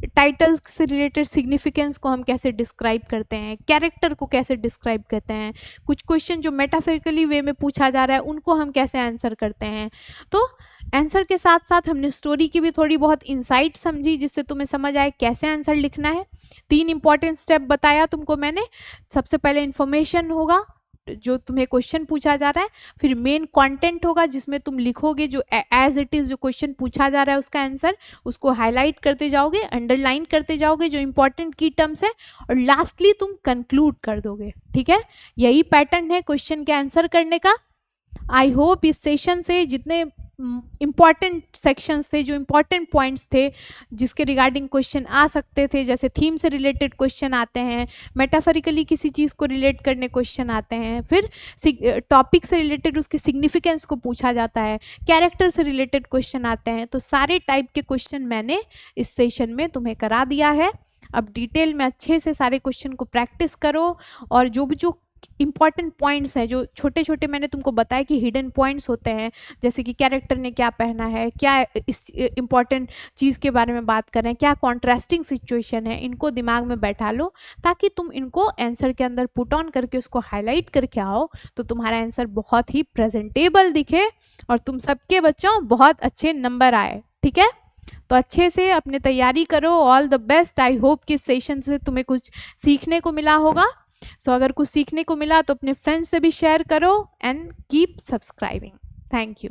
टाइटल्स से रिलेटेड सिग्निफिकेंस को हम कैसे डिस्क्राइब करते हैं, कैरेक्टर को कैसे डिस्क्राइब करते हैं, कुछ क्वेश्चन जो मेटाफिजिकली वे में पूछा जा रहा है उनको हम कैसे आंसर करते हैं। तो आंसर के साथ साथ हमने स्टोरी की भी थोड़ी बहुत इंसाइट समझी, जिससे तुम्हें समझ आए कैसे आंसर लिखना है। 3 इंपॉर्टेंट स्टेप बताया तुमको मैंने। सबसे पहले इन्फॉर्मेशन होगा जो तुम्हें क्वेश्चन पूछा जा रहा है, फिर मेन कंटेंट होगा जिसमें तुम लिखोगे जो एज इट इज़ जो क्वेश्चन पूछा जा रहा है उसका आंसर, उसको हाईलाइट करते जाओगे, अंडरलाइन करते जाओगे जो इंपॉर्टेंट की टर्म्स है, और लास्टली तुम कंक्लूड कर दोगे। ठीक है, यही पैटर्न है क्वेश्चन के आंसर करने का। आई होप इस सेशन से जितने इम्पॉर्टेंट सेक्शंस थे, जो इम्पॉर्टेंट पॉइंट्स थे जिसके रिगार्डिंग क्वेश्चन आ सकते थे, जैसे थीम से रिलेटेड क्वेश्चन आते हैं, मेटाफरिकली किसी चीज़ को रिलेट करने क्वेश्चन आते हैं, फिर टॉपिक से रिलेटेड उसके सिग्निफिकेंस को पूछा जाता है, कैरेक्टर से रिलेटेड क्वेश्चन आते हैं, तो सारे टाइप के क्वेश्चन मैंने इस सेशन में तुम्हें करा दिया है। अब डिटेल में अच्छे से सारे क्वेश्चन को प्रैक्टिस करो, और जो भी जो इंपॉर्टेंट पॉइंट्स हैं, जो छोटे छोटे मैंने तुमको बताया कि हिडन पॉइंट्स होते हैं, जैसे कि कैरेक्टर ने क्या पहना है, क्या इस इंपॉर्टेंट चीज़ के बारे में बात कर रहे हैं, क्या कॉन्ट्रास्टिंग सिचुएशन है, इनको दिमाग में बैठा लो ताकि तुम इनको आंसर के अंदर पुट ऑन करके उसको हाईलाइट करके आओ, तो तुम्हारा आंसर बहुत ही प्रेजेंटेबल दिखे और तुम सबके बच्चों बहुत अच्छे नंबर आए। ठीक है, तो अच्छे से अपने तैयारी करो। All the best. I hope कि इस सेशन से तुम्हें कुछ सीखने को मिला होगा। सो अगर कुछ सीखने को मिला तो अपने फ्रेंड्स से भी शेयर करो and keep subscribing. Thank you.